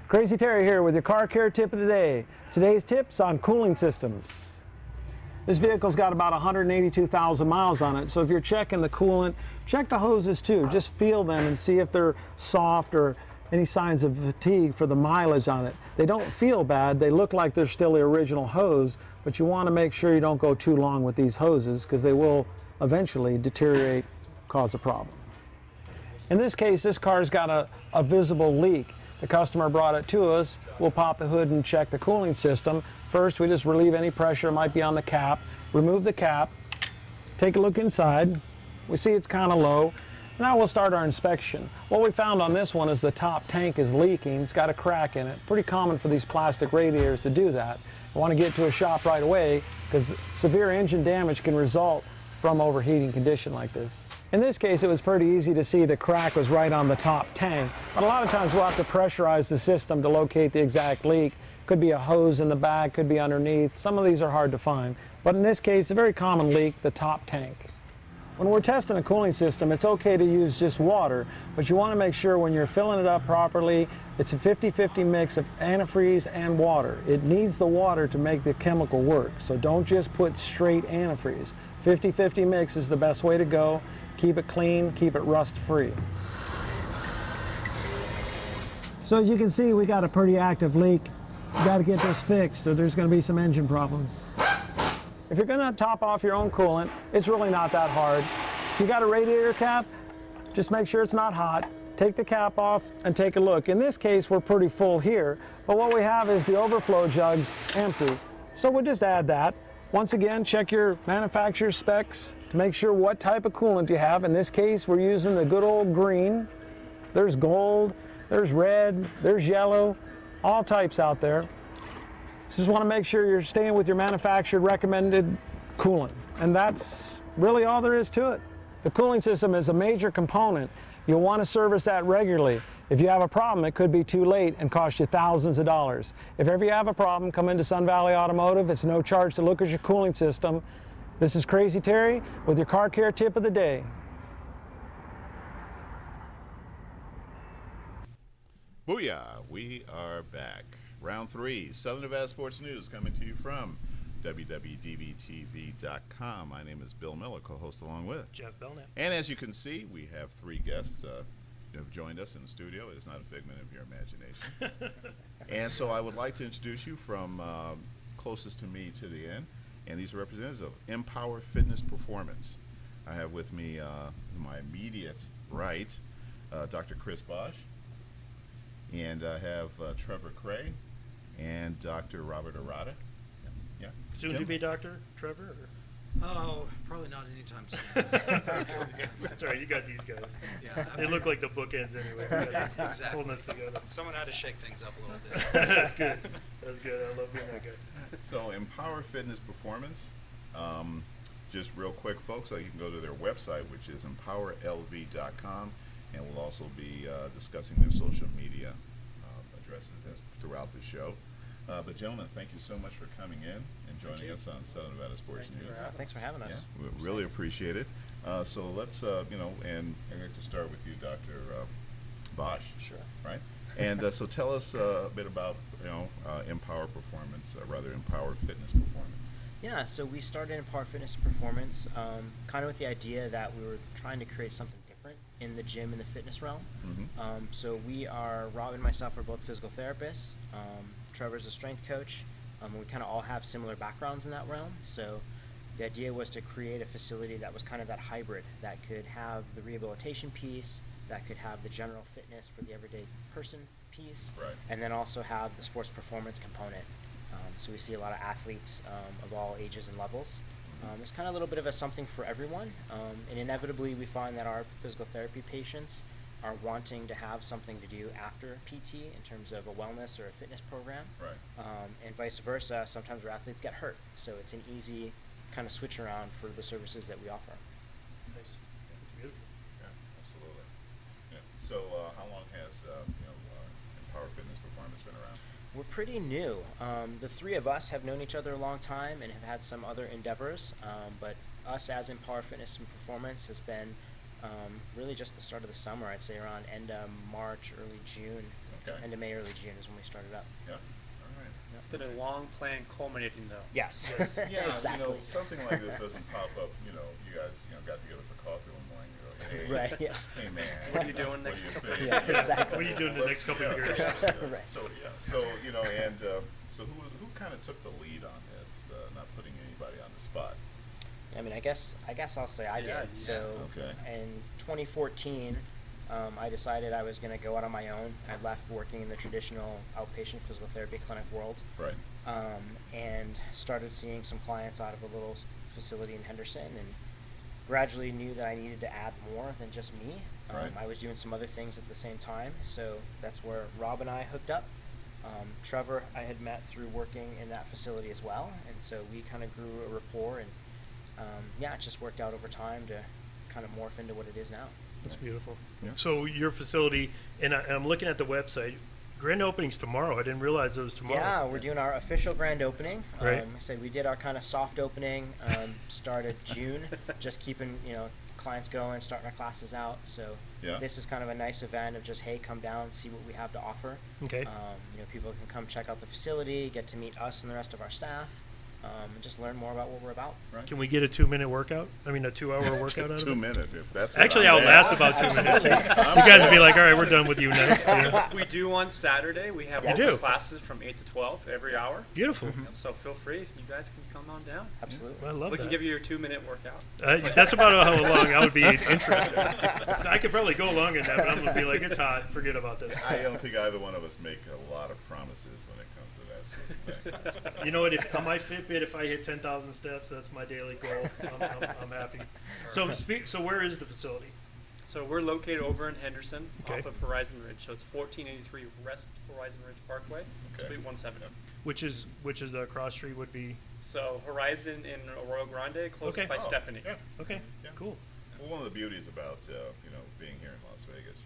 Crazy Terry here with your car care tip of the day. Today's tips on cooling systems. This vehicle's got about 182,000 miles on it, so if you're checking the coolant, check the hoses too. Just feel them and see if they're soft or any signs of fatigue for the mileage on it. They don't feel bad. They look like they're still the original hose, but you want to make sure you don't go too long with these hoses because they will eventually deteriorate, cause a problem. In this case, this car's got a visible leak. The customer brought it to us. We'll pop the hood and check the cooling system. First, we just relieve any pressure that might be on the cap, remove the cap, take a look inside. We see it's kind of low. Now we'll start our inspection. What we found on this one is the top tank is leaking. It's got a crack in it. Pretty common for these plastic radiators to do that. I want to get to a shop right away because severe engine damage can result from overheating condition like this. In this case, it was pretty easy to see the crack was right on the top tank, but a lot of times we'll have to pressurize the system to locate the exact leak. Could be a hose in the back, could be underneath. Some of these are hard to find, but in this case, a very common leak, the top tank. When we're testing a cooling system, it's okay to use just water, but you want to make sure when you're filling it up properly, it's a 50-50 mix of antifreeze and water. It needs the water to make the chemical work, so don't just put straight antifreeze. 50-50 mix is the best way to go. Keep it clean, keep it rust-free. So as you can see, we got a pretty active leak. You got to get this fixed, or there's going to be some engine problems. If you're going to top off your own coolant, it's really not that hard. If you got a radiator cap, just make sure it's not hot. Take the cap off and take a look. In this case, we're pretty full here, but what we have is the overflow jugs empty. So we'll just add that. Once again, check your manufacturer's specs to make sure what type of coolant you have. In this case, we're using the good old green. There's gold, there's red, there's yellow, all types out there. Just want to make sure you're staying with your manufacturer recommended coolant. And that's really all there is to it. The cooling system is a major component. You'll want to service that regularly. If you have a problem, it could be too late and cost you thousands of dollars. If ever you have a problem, come into Sun Valley Automotive. It's no charge to look at your cooling system. This is Crazy Terry with your car care tip of the day. Booyah! We are back. Round 3, Southern Nevada Sports News coming to you from WWDBTV.com. My name is Bill Miller, co-host along with Jeff Belknap. And as you can see, we have 3 guests who have joined us in the studio. It is not a figment of your imagination. And so I would like to introduce you from closest to me to the end. And these are representatives of Empower Fitness Performance. I have with me my immediate right, Dr. Chris Bosch. And I have Trevor Cray and Dr. Robert Arata. Yeah. Soon to be Dr. Trevor? Oh, probably not anytime soon. That's all right. You got these guys. Yeah, They look like the bookends anyway. You got this exactly. holding us together. Someone had to shake things up a little bit. That's good. That's good. I love being that guy. So Empower Fitness Performance, just real quick, folks, you can go to their website, which is empowerlv.com, and we'll also be discussing their social media addresses throughout the show. But gentlemen, thank you so much for coming in and joining us on Southern Nevada Sports News. Thanks for having us. Yeah, we really appreciate it. So let's, and I'd like to start with you, Dr. Bosch. Sure. Right? And so tell us a bit about, Empower Performance, Empower Fitness Performance. Yeah, so we started Empower Fitness Performance kind of with the idea that we were trying to create something different in the gym and the fitness realm. Mm-hmm. So we are, Rob and myself are both physical therapists. Trevor's a strength coach. We kind of all have similar backgrounds in that realm. So the idea was to create a facility that was kind of that hybrid, that could have the rehabilitation piece, that could have the general fitness for the everyday person piece, Right. and then also have the sports performance component. So we see a lot of athletes of all ages and levels. There's kind of a little bit of a something for everyone, and inevitably we find that our physical therapy patients are wanting to have something to do after PT in terms of a wellness or a fitness program, Right. And vice versa. Sometimes our athletes get hurt, so it's an easy kind of switch around for the services that we offer. Nice. Beautiful. Yeah, absolutely. Yeah. So how long has Empower Fitness Performance been around? We're pretty new. The three of us have known each other a long time and have had some other endeavors, but us as Empower Fitness and Performance has been really just the start of the summer. I'd say around end of March, early June, Okay. end of May, early June is when we started up. Yeah. All right. It's been a long plan culminating though. Yes, Yeah, exactly. something like this doesn't pop up. You guys, got together for coffee one morning. You go, hey, Right, yeah. hey man, What are you doing what next do you couple think? Yeah, exactly. What are you doing the next couple of years? Right. So who kind of took the lead on this? Not putting anybody on the spot. I mean, I guess I'll say I did. Yeah, So Okay. in 2014, I decided I was going to go out on my own. I left working in the traditional outpatient physical therapy clinic world, Right. and started seeing some clients out of a little facility in Henderson, and gradually knew that I needed to add more than just me. Right. I was doing some other things at the same time, so that's where Rob and I hooked up. Trevor I had met through working in that facility as well, and so we kind of grew a rapport, and it just worked out over time to kind of morph into what it is now. That's beautiful. Yeah. So your facility, and I'm looking at the website. Grand opening's tomorrow. I didn't realize it was tomorrow. Yeah, we're doing our official grand opening. Right. I said we did our kind of soft opening, started June, just keeping clients going, starting our classes out. So Yeah. this is kind of a nice event of just, hey, come down, see what we have to offer. Okay. People can come check out the facility, get to meet us and the rest of our staff, and just learn more about what we're about. Right. Can we get a 2-minute workout? I mean, a 2-hour workout out of it? 2 minutes, if that's. Actually, it, I'm outlast down. about 2 minutes. You guys would be like, all right, we're done with you next. We do on Saturday. We have You do? classes from 8 to 12 every hour. Beautiful. So feel free. You guys can come on down. Absolutely. I love We that. can give you your 2-minute workout. That's about how long I would be interested. I could probably go longer than that, but I'm going to be like, it's hot. Forget about this. I don't think either one of us make a lot of promises when it comes to that sort of thing. You know what? If on my Fitbit, if I hit 10,000 steps, that's my daily goal. I'm happy. So where is the facility? So we're located over in Henderson, Okay. off of Horizon Ridge. So it's 1483 West Horizon Ridge Parkway, Okay. Suite 170. Which is the cross street would be? So Horizon in Arroyo Grande, close Okay. by Oh, Stephanie. Yeah. Okay, Yeah. cool. Well, one of the beauties about being here in Las Vegas,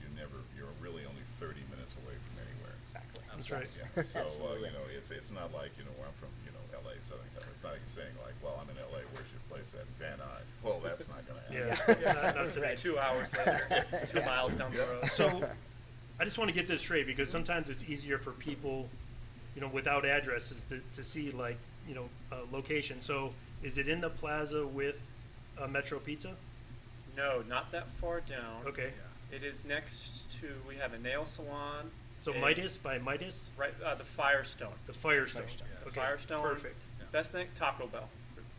you're really only 30 minutes away from anywhere. Exactly. That's right. Yeah. So Absolutely. it's not like where I'm from, LA, Southern California. It's not like saying like, well, I'm in LA. Where's your place at Van Nuys? Well, that's not going to happen. Yeah, not today. 2 hours later, 2 miles down the road. So I just want to get this straight because sometimes it's easier for people, without addresses to see location. So is it in the plaza with Metro Pizza? No, not that far down. Okay. It is next to, we have a nail salon. So and Midas by Midas? Right, the Firestone. The Firestone. The Okay. Firestone. Perfect. Best thing, Taco Bell.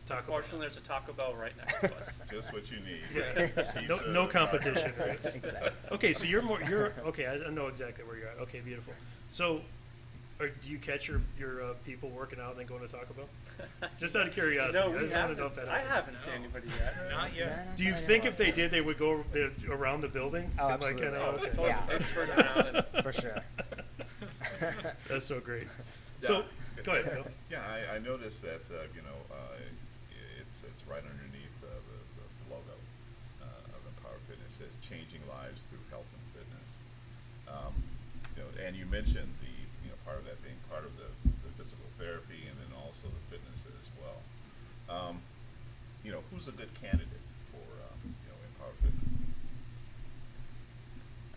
Taco Bell. Fortunately, there's a Taco Bell right next to us. Just what you need. Yeah. Pizza, No competition, right? Exactly. Okay, so you're okay. I know exactly where you're at. Okay, beautiful. So, Or do you catch your people working out and then going to Taco Bell? Just out of curiosity. No, I just wanted to know if that I happened. haven't seen anybody yet. Not yet. Do you think if they did, they would go around the building? Oh, And, like, absolutely. okay. Yeah. They'd turn around and For sure. That's so great. So, go ahead, Bill. Yeah, I noticed that it's right underneath the logo of Empower Fitness. It says changing lives through health and fitness. And you mentioned the part of that being part of the physical therapy and then also the fitness as well. Who's a good candidate for Empower Fitness?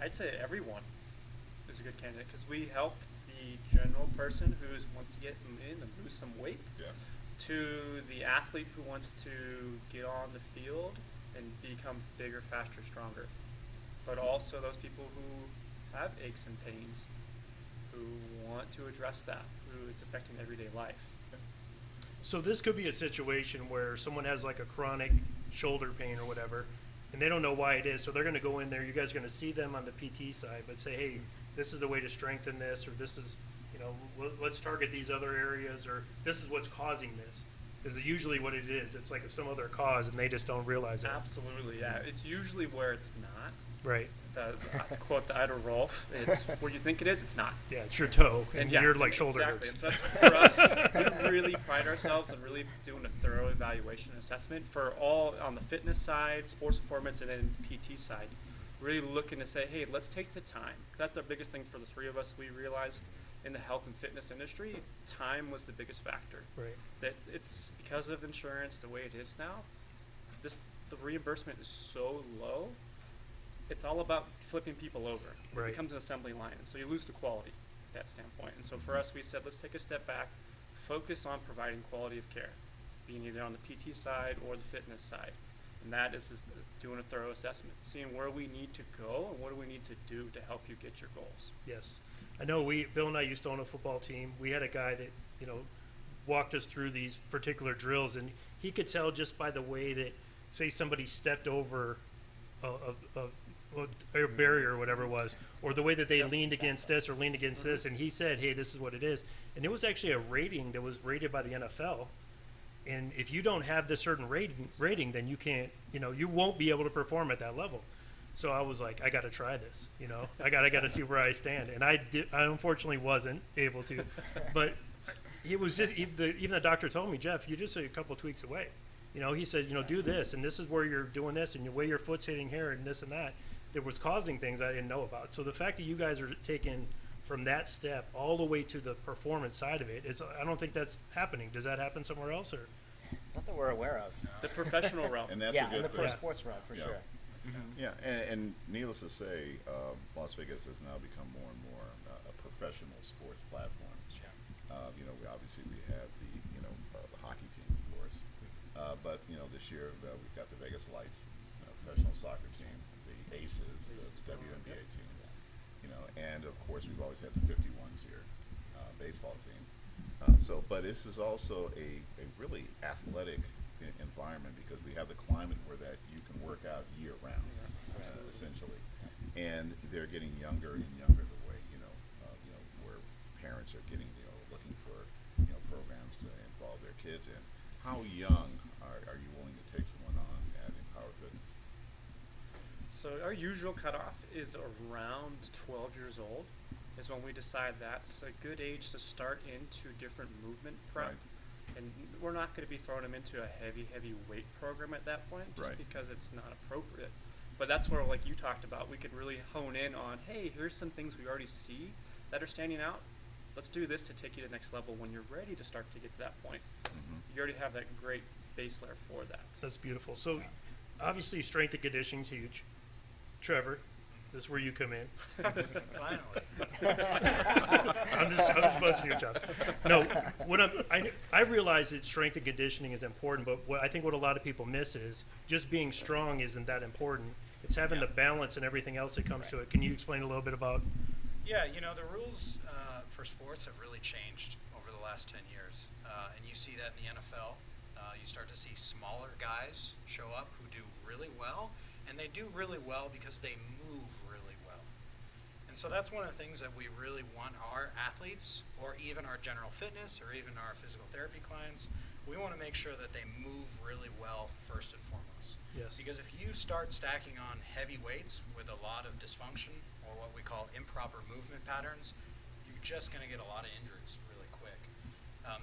I'd say everyone is a good candidate because we help the general person who wants to get in and lose some weight, Yeah. to the athlete who wants to get on the field and become bigger, faster, stronger. But also those people who have aches and pains, who want to address that, who it's affecting everyday life. So this could be a situation where someone has like a chronic shoulder pain or whatever, and they don't know why it is. So they're going to go in there. You guys are going to see them on the PT side, but say, hey, this is the way to strengthen this, or this is, let's target these other areas, or this is what's causing this. Is usually what it is. It's like some other cause, and they just don't realize it. Absolutely, yeah. It's usually where it's not. Right. To quote the idol Rolf, it's where you think it is, it's not. Yeah, it's your toe, and yeah, your like shoulder exactly. hurts. And so that's, for us, we really pride ourselves on really doing a thorough evaluation and assessment for all on the fitness side, sports performance, and then PT side. Really looking to say, hey, let's take the time. That's the biggest thing for the three of us. We realized in the health and fitness industry, time was the biggest factor. Right. That it's because of insurance the way it is now. The reimbursement is so low. It's all about flipping people over. Right. It becomes an assembly line, and so you lose the quality at that standpoint. And so for us, we said, let's take a step back, focus on providing quality of care, being either on the PT side or the fitness side. And that is doing a thorough assessment, seeing where we need to go and what do we need to do to help you get your goals. Yes. I know Bill and I used to own a football team. We had a guy that, walked us through these particular drills, and he could tell just by the way that, say, somebody stepped over a barrier or whatever it was, or the way that they leaned against this or leaned against this, and he said, hey, this is what it is. And it was actually a rating that was rated by the NFL. And if you don't have this certain rating, then you can't, you won't be able to perform at that level. So I was like, I got to try this, I got to see where I stand. And I unfortunately wasn't able to, but it was just, even the doctor told me, Jeff, you're just a couple tweaks away. He said, do this, and this is where you're doing this, and the way your foot's hitting here, and this and that. That was causing things I didn't know about. So the fact that you guys are taking from that step all the way to the performance side of it, I don't think that's happening. Does that happen somewhere else, or? Not that we're aware of. The professional realm. And that's Yeah, a good in the thing. pro sports realm, for sure. Yeah, and needless to say, Las Vegas has now become more and more a professional sports platform. We obviously have the hockey team, of course, but this year we've got the Vegas Lights, professional soccer team, the Aces, the WNBA team, and of course we've always had the 51s here, baseball team. But this is also a really athletic environment because we have the climate where that you can work out year round, essentially, and they're getting younger and younger the way where parents are getting looking for programs to involve their kids in. How young are you willing to take someone on at Empower Fitness? So our usual cutoff is around 12 years old is when we decide that's a good age to start into different movement prep. Right. And we're not going to be throwing them into a heavy weight program at that point just Right. because it's not appropriate. But that's where, like you talked about, we could really hone in on, hey, here's some things we already see that are standing out. Let's do this to take you to the next level when you're ready to start to get to that point. You already have that great base layer for that. That's beautiful. So obviously strength and conditioning is huge. Trevor, this is where you come in. Finally. I'm just busting your job. No, I realize that strength and conditioning is important, but I think what a lot of people miss is just being strong isn't that important. It's having the balance and everything else that comes to it. Can you explain a little bit about? Yeah, the rules for sports have really changed over the last 10 years. And you see that in the NFL. You start to see smaller guys show up who do really well. And they do really well because they move really well. And And so that's one of the things that we really want our athletes, or even our general fitness, or even our physical therapy clients, we want to make sure that they move really well first and foremost. Yes. Because if you start stacking on heavy weights with a lot of dysfunction, or what we call improper movement patterns, you're just going to get a lot of injuries really quick.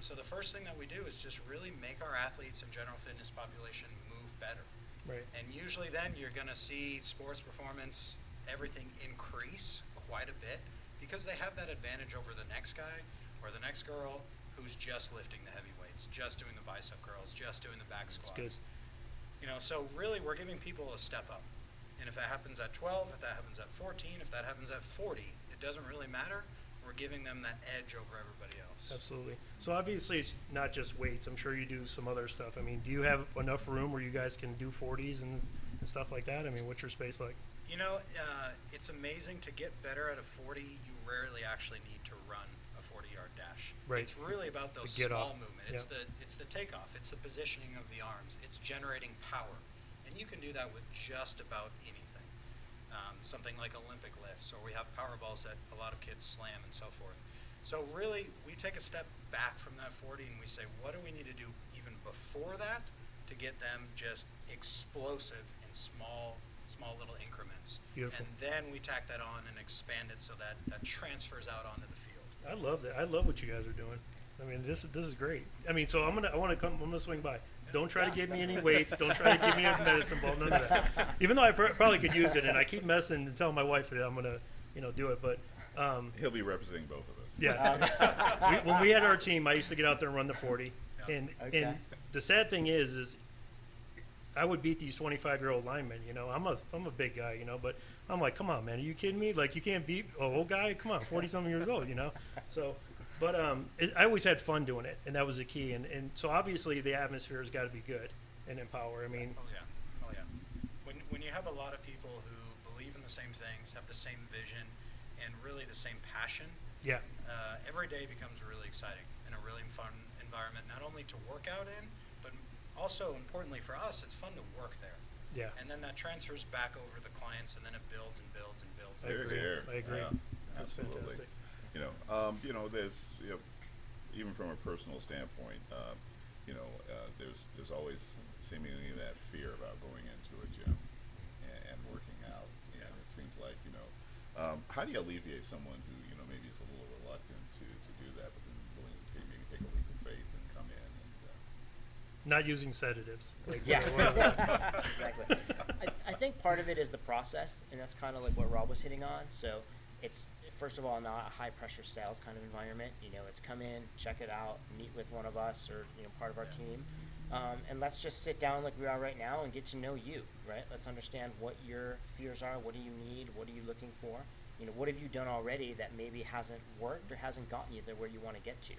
So the first thing that we do is just really make our athletes and general fitness population move better. Right. And usually then you're going to see sports performance, everything increase quite a bit, because they have that advantage over the next guy or the next girl who's just lifting the heavy weights, just doing the bicep curls, just doing the back squats. Good. You know, so really we're giving people a step up. And if that happens at 12, if that happens at 14, if that happens at 40, it doesn't really matter. We're giving them that edge over everybody else. Absolutely. So obviously it's not just weights. I'm sure you do some other stuff. I mean, do you have enough room where you guys can do 40s and stuff like that? I mean, what's your space like? You know, it's amazing to get better at a 40. You rarely actually need to run a 40-yard dash. Right. It's really about those The get small off. movement. It's the takeoff. It's the positioning of the arms. It's generating power. And you can do that with just about anything. Something like Olympic lifts, or we have power balls that a lot of kids slam and so forth. So really, we take a step back from that 40 and we say, what do we need to do even before that to get them just explosive in small little increments. Beautiful. And then we tack that on and expand it so that that transfers out onto the field. I love that. I love what you guys are doing. I mean, this is great. I mean, so I'm gonna swing by. Don't try to give me any weights. Don't try to give me a medicine ball. None of that. Even though I probably could use it, and I keep messing and telling my wife that I'm gonna, do it. But he'll be representing both of us. Yeah. When we had our team, I used to get out there and run the 40. Yeah. And the sad thing is I would beat these 25-year-old linemen. I'm a big guy, but I'm like, come on, man, are you kidding me? Like, you can't beat an old guy? Come on, 40-something years old, So, but I always had fun doing it, and that was the key. And so obviously the atmosphere has got to be good and empower. I mean, Oh yeah. When you have a lot of people who believe in the same things, have the same vision, and really the same passion, yeah, every day becomes really exciting and a really fun environment, not only to work out in, but also importantly for us, it's fun to work there. Yeah. And then that transfers back over the clients, and then it builds and builds and builds. I agree. Yeah, That's absolutely. fantastic. There's even from a personal standpoint, there's always seemingly that fear about going into a gym and working out. And it seems like how do you alleviate someone who maybe is a little reluctant to do that, but then willing to maybe take a leap of faith and come in and not using sedatives. Like, Yeah, exactly. I think part of it is the process, and that's kind of like what Rob was hitting on. So it's, first of all, not a high-pressure sales kind of environment. It's come in, check it out, meet with one of us or part of our team, and let's just sit down like we are right now and get to know you, right? Let's understand what your fears are, what do you need, what are you looking for, what have you done already that maybe hasn't worked or hasn't gotten you there where you want to get to.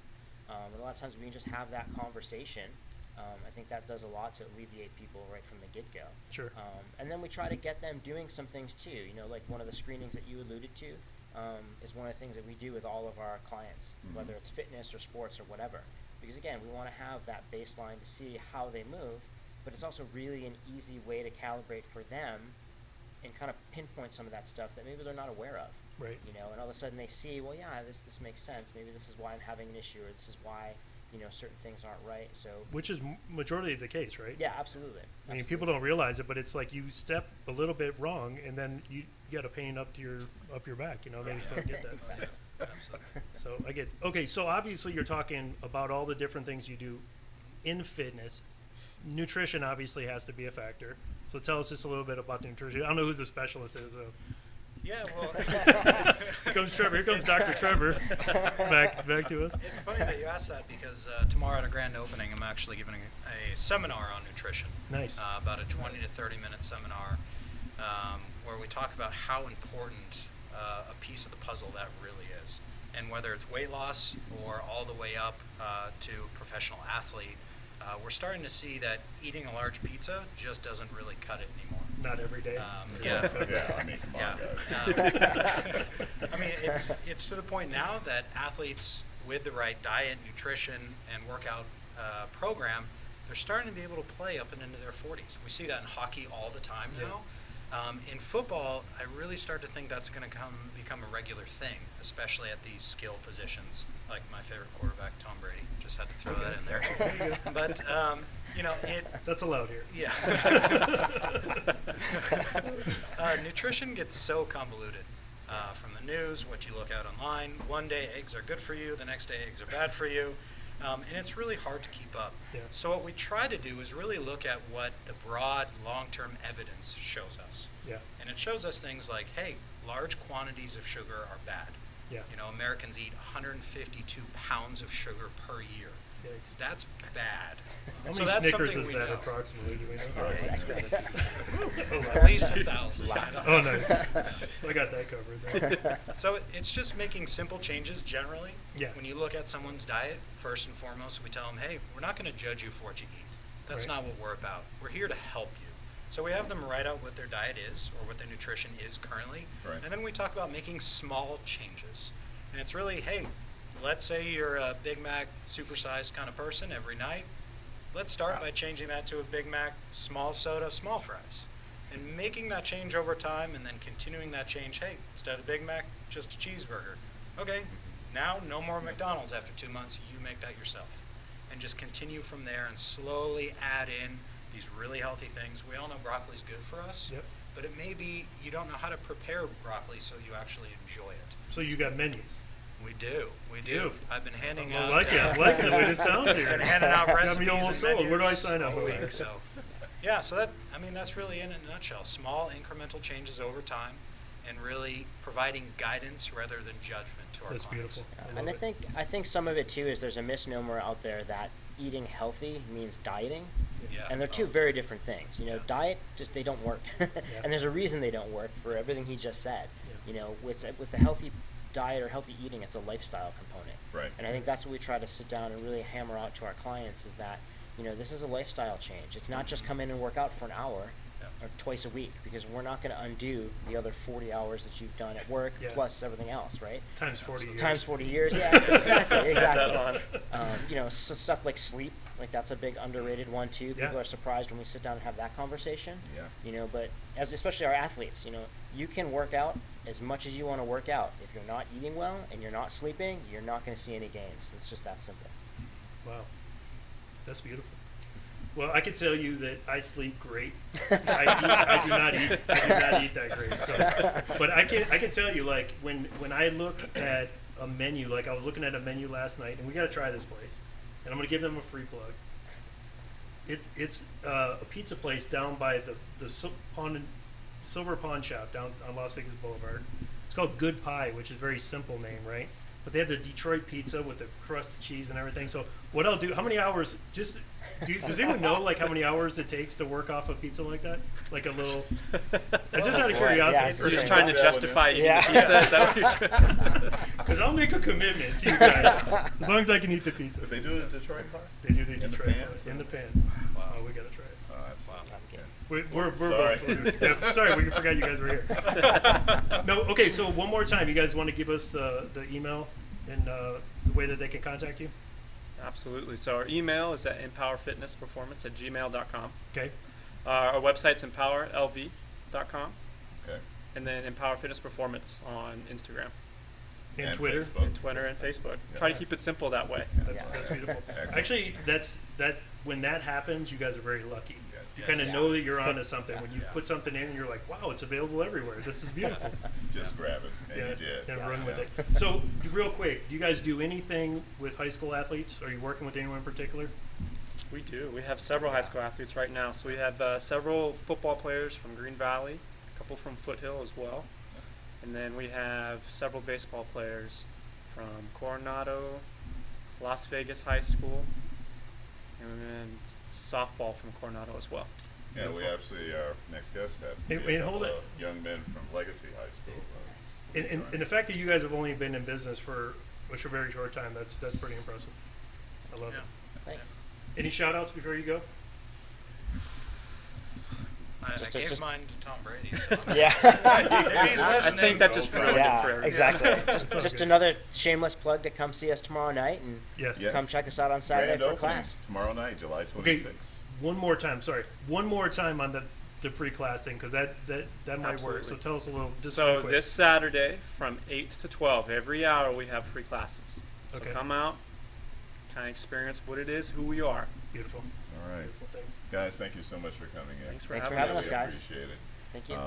And a lot of times we can just have that conversation. I think that does a lot to alleviate people right from the get-go. Sure. And then we try to get them doing some things too. Like one of the screenings that you alluded to is one of the things that we do with all of our clients, whether it's fitness or sports or whatever. Because again, we want to have that baseline to see how they move, but it's also really an easy way to calibrate for them and kind of pinpoint some of that stuff that maybe they're not aware of. Right. And all of a sudden they see, well, yeah, this makes sense. Maybe this is why I'm having an issue, or this is why certain things aren't right. So, which is majority of the case, right? Yeah, absolutely. I mean, people don't realize it, but it's like you step a little bit wrong, and then you get a pain up your back. They just don't get that. Exactly. Absolutely. So I get okay. So obviously you're talking about all the different things you do in fitness. Nutrition obviously has to be a factor. So tell us just a little bit about the nutrition. I don't know who the specialist is. Yeah, well. Here comes Trevor. Here comes Dr. Trevor. Back to us. It's funny that you asked that because tomorrow at our grand opening, I'm actually giving a seminar on nutrition. Nice. About a 20 to 30-minute seminar where we talk about how important a piece of the puzzle that really is. And whether it's weight loss or all the way up to professional athlete, we're starting to see that eating a large pizza just doesn't really cut it anymore. Not every day. Yeah. Yeah, I mean, come on, guys. I mean, it's to the point now that athletes with the right diet, nutrition, and workout program, they're starting to be able to play up and into their 40s. We see that in hockey all the time now. In football, I really start to think that's going to become a regular thing, especially at these skill positions, like my favorite quarterback, Tom Brady. Just had to throw that in there. But, That's allowed here. Yeah. Nutrition gets so convoluted from the news, what you look at online. One day eggs are good for you, the next day eggs are bad for you. And it's really hard to keep up. Yeah. So what we try to do is really look at what the broad long-term evidence shows us. Yeah. And it shows us things like, hey, large quantities of sugar are bad. Yeah. Americans eat 152 pounds of sugar per year. Yikes. That's bad. How So many that's Snickers something is we that know. approximately? Do we know? At least 2,000. Oh, nice. I got that covered. So it's just making simple changes generally. Yeah. When you look at someone's diet, first and foremost, we tell them, hey, we're not going to judge you for what you eat. That's Right. not what we're about. We're here to help you. So we have them write out what their diet is or what their nutrition is currently. Right. And then we talk about making small changes. And it's really, hey, let's say you're a Big Mac supersized kind of person every night. Let's start by changing that to a Big Mac, small soda, small fries. And making that change over time and then continuing that change, hey, instead of the Big Mac, just a cheeseburger. Okay, now no more McDonald's after 2 months, you make that yourself. And just continue from there and slowly add in these really healthy things. We all know broccoli's good for us, Yep. but it may be you don't know how to prepare broccoli so you actually enjoy it. So you got menus. We do. Beautiful. I've been handing I out. like it. I like the way it sounds here. Been handing out Got recipes me almost and sold. Where do I menus sign up? all week, so, yeah. So that's really in a nutshell. Small incremental changes over time, and really providing guidance rather than judgment to our That's clients. beautiful. I And love it. I think some of it too is there's a misnomer out there that eating healthy means dieting. Yeah. And they're two very different things. Diet, just they don't work. And there's a reason they don't work for everything he just said. With the healthy diet or healthy eating, it's a lifestyle component. Right. And I think that's what we try to sit down and really hammer out to our clients is that, this is a lifestyle change. It's not just come in and work out for an hour or twice a week, because we're not going to undo the other 40 hours that you've done at work Yeah. plus everything else, right? Times 40 years. Times 40 years, yeah, exactly. So stuff like sleep, like that's a big underrated one too. People Yeah. are surprised when we sit down and have that conversation. Yeah. But especially our athletes, you can work out as much as you want to work out. If you're not eating well and you're not sleeping, you're not going to see any gains. It's just that simple. Wow. That's beautiful. Well, I can tell you that I sleep great. I do not eat that great. So, but I can tell you, like when I look at a menu, like I was looking at a menu last night, and we got to try this place, and I'm gonna give them a free plug. It's a pizza place down by the Silver Pawn Shop down on Las Vegas Boulevard. It's called Good Pie, which is a very simple name, right? But they have the Detroit pizza with the crusted cheese and everything. So what I'll do, how many hours, does anyone know like how many hours it takes to work off a pizza like that? Like a little, just out of curiosity. You're just trying to justify eating Yeah. pizza. Is that what you're trying? Because I'll make a commitment to you guys, as long as I can eat the pizza. But they do it at Detroit Park? They do the In the Detroit pan? pie, in the pan. Wow. Oh, we gotta try it. Oh, that's wow. We're Sorry. both foodies. Yeah, sorry, we forgot you guys were here. No, okay, so one more time, you guys want to give us the email and the way that they can contact you? Absolutely. So our email is at empowerfitnessperformance@gmail.com. Okay. Our website's empowerlv.com. Okay. And then Empower Fitness Performance on Instagram, And Twitter. Facebook. and Twitter, and Facebook. Try to keep it simple that way. That's beautiful. Excellent. Actually, that's when that happens, you guys are very lucky. Yes. You kind of know that you're onto something. When you put something in, you're like, wow, it's available everywhere. This is beautiful. Just grab it, and you did. And run with it. So, real quick, do you guys do anything with high school athletes? Are you working with anyone in particular? We do. We have several high school athletes right now. So we have several football players from Green Valley, a couple from Foothill as well. And then we have several baseball players from Coronado, Las Vegas High School, and softball from Coronado as well. Yeah, we actually, our next guest had Hey, hold it. young men from Legacy High School. And the fact that you guys have only been in business for a very short time, that's pretty impressive. I love it. Thanks. Any shout outs before you go? I Just- gave just- mine to Tom Brady. So Yeah. if he's I listening, think that just ruined it for Yeah, everyone. exactly. Just good. another shameless plug to come see us tomorrow night and Yes. Yes. come check us out on Saturday Grand for a opening class. tomorrow night, July Okay, 26th. one more time. Sorry, one more time on the the free class thing? Because that might work. So tell us a little. Just So real quick. this Saturday from 8 to 12, every hour we have free classes. So Okay. come out, kind of experience what it is, who we are. Beautiful. All right. Beautiful things. Guys, thank you so much for coming in. Thanks for Thanks for having having us. us, guys. Appreciate it. Thank you.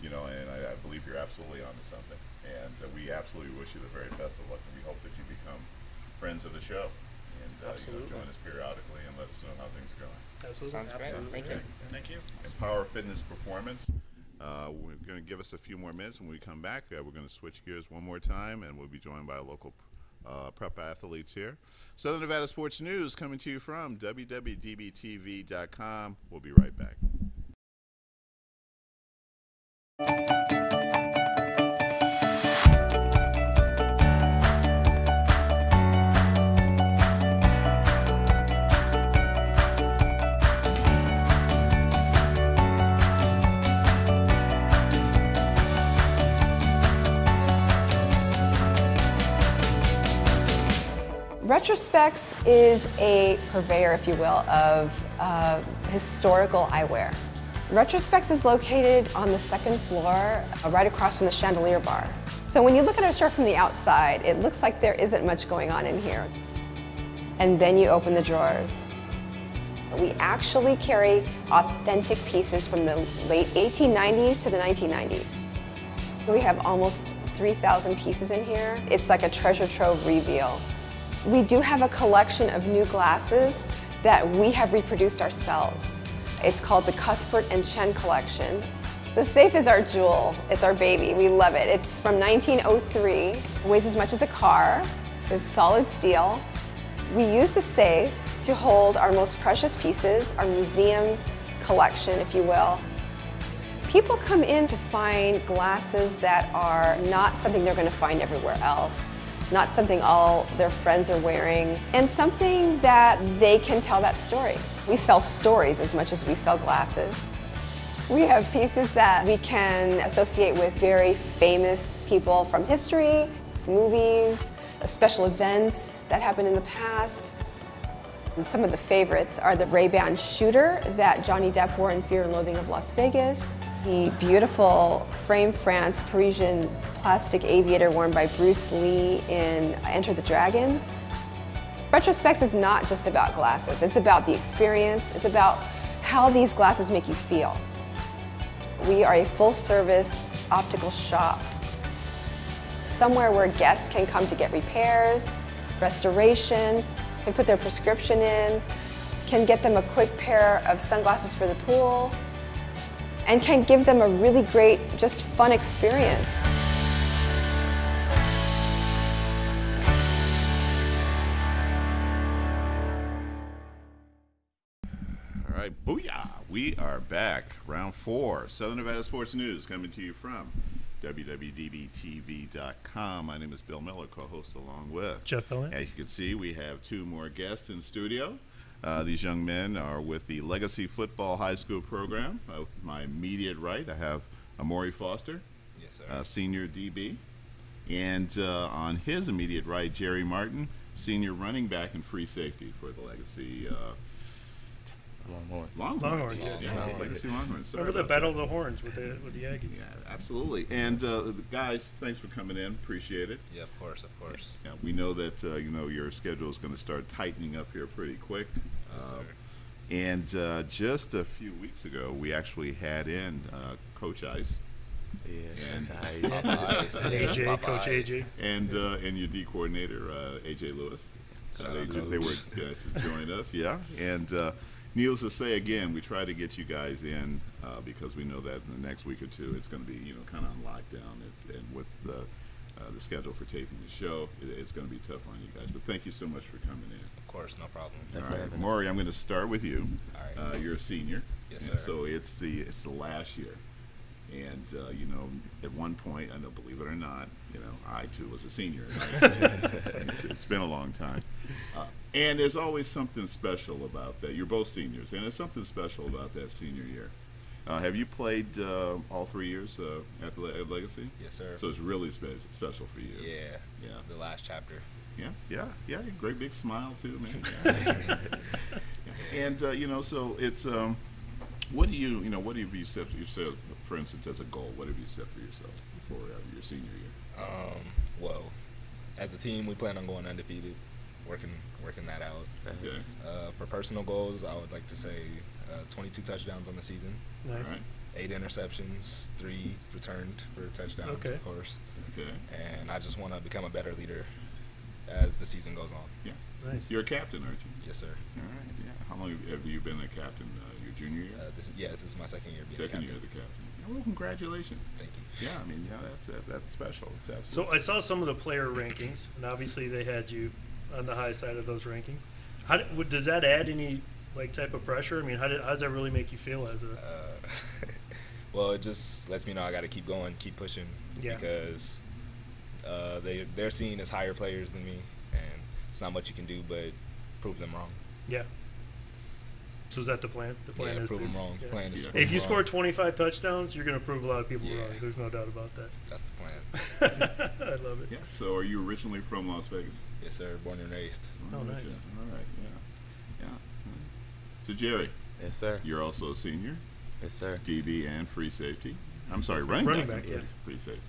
You know, and I believe you're absolutely onto something. And we absolutely wish you the very best of luck, and we hope that you become friends of the show. And Absolutely. join us periodically and let us know how things are going. Absolutely. Sounds great. Absolutely. Thank you. Thank you. And Power Fitness Performance. We're going to give us a few more minutes. When we come back, we're going to switch gears one more time, and we'll be joined by local prep athletes here. Southern Nevada Sports News coming to you from WWDBTV.com. We'll be right back. Retrospecs is a purveyor, if you will, of historical eyewear. Retrospecs is located on the second floor, right across from the chandelier bar. So when you look at our store from the outside, it looks like there isn't much going on in here. And then you open the drawers. We actually carry authentic pieces from the late 1890s to the 1990s. We have almost 3,000 pieces in here. It's like a treasure trove reveal. We do have a collection of new glasses that we have reproduced ourselves. It's called the Cuthbert and Chen collection. The safe is our jewel. It's our baby. We love it. It's from 1903. It weighs as much as a car. It's solid steel. We use the safe to hold our most precious pieces, our museum collection, if you will. People come in to find glasses that are not something they're going to find everywhere else, not something all their friends are wearing, and something that they can tell that story. We sell stories as much as we sell glasses. We have pieces that we can associate with very famous people from history, movies, special events that happened in the past. And some of the favorites are the Ray-Ban shooter that Johnny Depp wore in Fear and Loathing of Las Vegas, the beautiful frame France Parisian plastic aviator worn by Bruce Lee in Enter the Dragon. Retrospecs is not just about glasses, it's about the experience, it's about how these glasses make you feel. We are a full-service optical shop, somewhere where guests can come to get repairs, restoration, can put their prescription in, can get them a quick pair of sunglasses for the pool, and can give them a really great, just fun experience. All right, booyah! We are back. Round 4, Southern Nevada Sports News coming to you from WWDBTV.com. My name is Bill Miller, co-host along with Jeff Belknap. As you can see, we have 2 more guests in studio. These young men are with the Legacy Football High School program. With my immediate right, I have Amorey Foster, yes, sir. Senior DB. And on his immediate right, Jerry Martin, Senior running back and free safety for the Legacy Longhorns. Longhorns. Longhorns, Yeah, Legacy Longhorns. Sorry Remember the about Battle that. of the Horns with the Aggies? Yeah, absolutely. And guys, thanks for coming in. Appreciate it. Yeah, of course, of course. Yeah, we know that your schedule is going to start tightening up here pretty quick. Yes, sir. And just a few weeks ago, we actually had in Coach Ice. And AJ, Coach AJ. And your D coordinator, AJ Lewis. They were to join us, yeah. And needless to say, again, we try to get you guys in because we know that in the next week or two it's going to be kind of on lockdown, and with the schedule for taping the show, it's going to be tough on you guys. But thank you so much for coming in. Of course, no problem. All right, Amorey, I'm going to start with you. All right. You're a senior. Yes, and sir. so it's the last year. And at one point, I know, believe it or not, I too was a senior. It's been a long time. And there's always something special about that. You're both seniors, and there's something special about that senior year. Have you played all 3 years at Legacy? Yes, sir. So it's really special for you. Yeah. The last chapter. Yeah. Great big smile too, man. And so it's What do you know? What have you set yourself, for instance, as a goal? What have you set for yourself for your senior year? Well, as a team, we plan on going undefeated, working that out. Okay. For personal goals, I would like to say 22 touchdowns on the season. Nice. All right. 8 interceptions, 3 returned for touchdowns, Okay. of course. Okay. And I just want to become a better leader as the season goes on. Yeah. Nice. You're a captain, aren't you? Yes, sir. All right. Yeah. How long have you been a captain? Your junior year? This is my second year being Second a year captain. as a captain. Yeah, well, congratulations. Thank you. Yeah, I mean, that's special. It's So absolutely. I saw some of the player rankings, and obviously they had you on the high side of those rankings. Does that add any like type of pressure? I mean, how does that really make you feel as a? Well, it just lets me know I got to keep going, keep pushing, Yeah. because they're seen as higher players than me, and it's not much you can do but prove them wrong. Yeah. So is that the plan? The plan Yeah, is prove to, them wrong. yeah. Plan is to Yeah. prove If you them score wrong. 25 touchdowns, you're going to prove a lot of people Yeah. wrong. There's no doubt about that. That's the plan. I love it. Yeah. So, are you originally from Las Vegas? Yes, sir. Born and raised. Oh, nice. Yeah. All right. Yeah. Yeah. Nice. So, Jerry, Yes, sir. you're also a senior, Yes, sir. DB and free safety. I'm sorry, running back. back, yes. Free safety.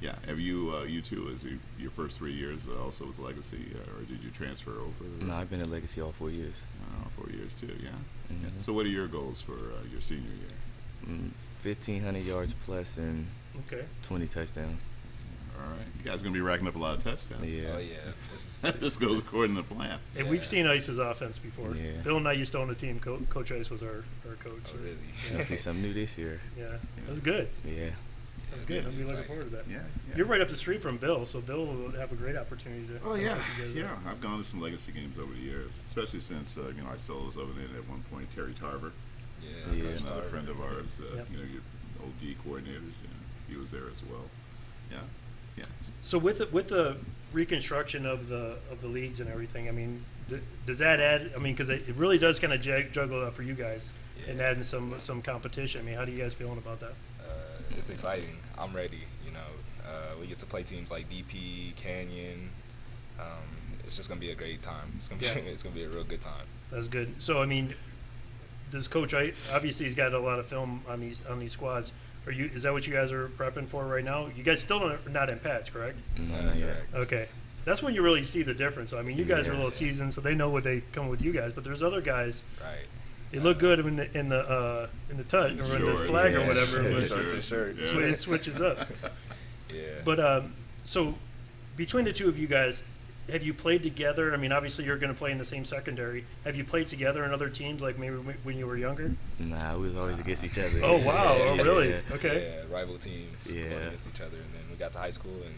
Yeah. Have you, you two, your first 3 years also with Legacy, or did you transfer over? No, I've been at Legacy all 4 years. 4 years too. Yeah. Mhm. Yeah. So, what are your goals for your senior year? 1,500 yards plus and Okay. 20 touchdowns. All right. You guys gonna be racking up a lot of touchdowns. Yeah. Oh, yeah. This goes according to plan. And we've seen Ice's offense before. Yeah. Bill and I used to own the team. Coach Ice was our coach. Oh, so- really? You'll see something new this year. Yeah. That's good. Yeah. That's good. I'm looking forward to that. Yeah. You're right up the street from Bill, so Bill will have a great opportunity to. Oh come yeah, check you guys yeah. out. I've gone to some Legacy games over the years, especially since I saw was over there at one point. Terry Tarver, Yeah. was another friend of ours. Yep. Your old D coordinators. He was there as well. Yeah, yeah. So with the reconstruction of the leagues and everything, I mean, does that add? I mean, because it really does kind of juggle up for you guys and adding some competition. I mean, how do you guys feeling about that? It's exciting. I'm ready. We get to play teams like DP, Canyon. It's just gonna be a great time. It's gonna be it's gonna be a real good time. That's good. So I mean, does Coach obviously he's got a lot of film on these squads. Is that what you guys are prepping for right now? You guys still are not in Pats, correct? No, not yet. Okay. That's when you really see the difference. I mean, you guys are a Yeah. little seasoned, so they know what they come with you guys. But there's other guys. Right. They look good in the touch or in the flag or whatever. Yeah. But Shirts and shirts. it switches up. Yeah. But so between the two of you guys, have you played together? I mean, obviously you're going to play in the same secondary. Have you played together in other teams, like maybe when you were younger? Nah, we was always against each other. Oh wow! Yeah, Oh really? yeah. Okay. Yeah, rival teams Yeah. going against each other, and then we got to high school and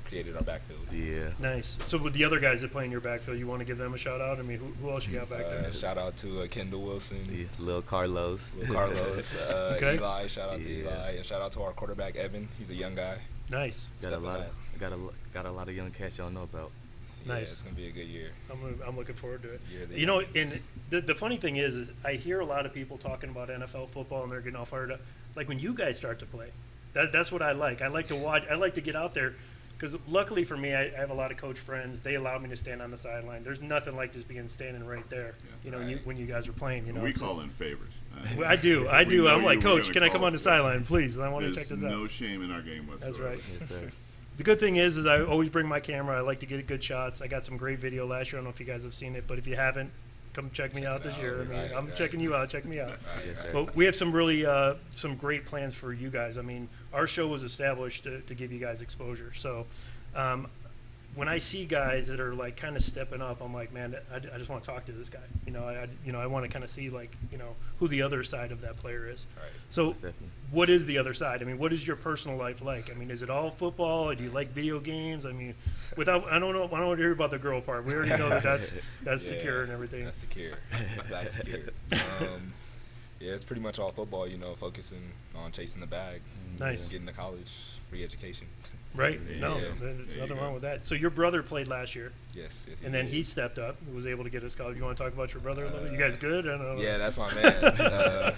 created our backfield. Yeah. Nice. So with the other guys that play in your backfield, you want to give them a shout out? I mean, who else you got back there? Shout out to Kendall Wilson, Yeah, Lil Carlos. Carlos, Okay. Eli. Shout out to Yeah. Eli, and shout out to our quarterback Evan. He's a young guy. Nice. got a Stepping lot up. of got a lot of young cats y'all know about. Yeah, Nice. it's gonna be a good year. I'm looking forward to it. Year of the You know, young. and the funny thing is I hear a lot of people talking about NFL football and they're getting all fired up. Like when you guys start to play, that's what I like. I like to watch. I like to get out there because luckily for me, I have a lot of coach friends. They allow me to stand on the sideline. There's nothing like just being standing right there. You know, when you guys are playing. You know, we call in favors. Well, I do. We know I'm like, you were Coach, gonna can I come call on the it. sideline, please? I want to check There's this out. no shame in our game whatsoever. That's right. Yes, sir. The good thing is I always bring my camera. I like to get good shots. I got some great video last year. I don't know if you guys have seen it, but if you haven't, come check me out this year. I mean, I'm checking you out. Check me out. Yes, sir. But we have some really some great plans for you guys. I mean, our show was established to give you guys exposure. So when I see guys that are like kind of stepping up, I'm like, man, I just want to talk to this guy. You know, I want to kind of see like who the other side of that player is. Right. So Most definitely. what is the other side? I mean, what is your personal life like? I mean, is it all football? Do you like video games? I mean, I don't want to hear about the girl part. We already know that's Yeah, secure and everything. That's secure. That's secure. Yeah, it's pretty much all football. Focusing on chasing the bag. Nice. Getting to college, free education. Right? No, Yeah. there's There nothing you wrong go. with that. So your brother played last year, Yes. and then did. he stepped up, was able to get a scholarship. You want to talk about your brother a little bit? You guys good? I don't know. Yeah, that's my man.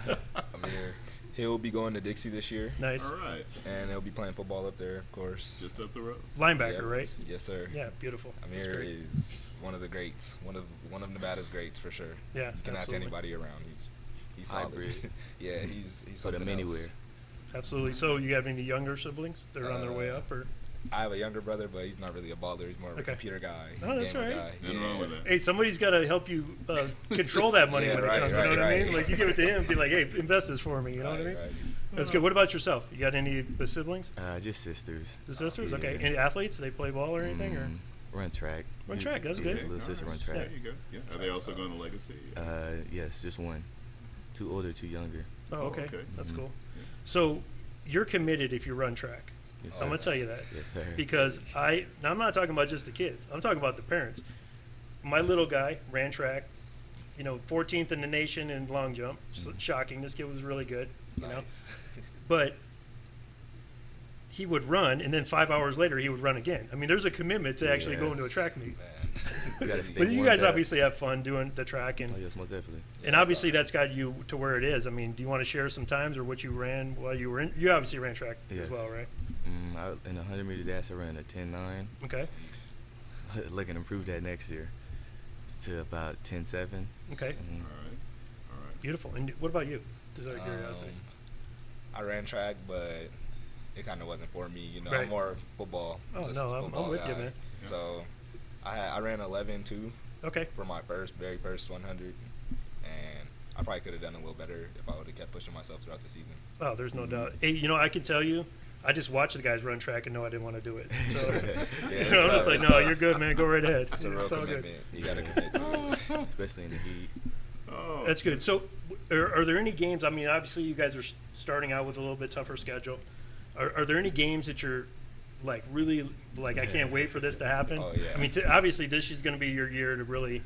Amir. He'll be going to Dixie this year, Nice. All right. and he'll be playing football up there, of course. Just up the road. Linebacker, Yep. right? Yes, sir. Yeah, beautiful. That's Amir great. is one of the greats, one of Nevada's greats for sure. Yeah, You can ask absolutely. anybody around. He's he's solid. Hybrid. Yeah, he's Put something him else. anywhere. Absolutely. So you have any younger siblings that are on their way up, or? I have a younger brother, but he's not really a baller. He's more of a computer guy. Oh, that's gamer right. Guy. Nothing wrong with that. Hey, somebody's got to help you control that money when it comes. You know what I mean? Like you give it to him, be like, "Hey, invest this for me." You know what I mean? That's good. What about yourself? You got any of the siblings? Just sisters. The sisters? Yeah. Okay. Any athletes? They play ball or anything? Or run track. run track? That's good. Little sister run track. There you go. Yeah. Are they also going to Legacy? Yes, just one. 2 older, 2 younger. Oh, okay. okay. That's cool. So you're committed if you run track. Yes, So I'm going to tell you that. Yes, sir. Because now I'm not talking about just the kids. I'm talking about the parents. My little guy ran track, 14th in the nation in long jump. So shocking. This kid was really good, you know. But he would run, and then 5 hours later he would run again. I mean, there's a commitment to actually going to a track meet. But you guys obviously have fun doing the track, and yes, most definitely. And obviously that's got you to where it is. I mean, do you want to share some times or what you ran while you were in? You obviously ran track as well, right? In the 100-meter dash, I ran a 10.9. Okay. Looking to improve that next year to about 10.7. Okay. All right. Beautiful. And what about you? Just out of curiosity. I ran track, but it kind of wasn't for me. Right. I'm more football. Oh, just no, I'm football with you, guy. man. So I ran 11.2. Okay. For my very first 100, and I probably could have done a little better if I would have kept pushing myself throughout the season. Oh, there's no doubt. Hey, I can tell you, I just watched the guys run track and know I didn't want to do it. So I'm just like, no, you're good, man. Go right ahead. That's a real commitment. You got to commit to it. Especially in the heat. Oh. That's good. So are there any games, I mean, obviously you guys are starting out with a little bit tougher schedule. Are there any games that you're like really like I can't wait for this to happen? Oh, yeah. I mean, obviously this is going to be your year to really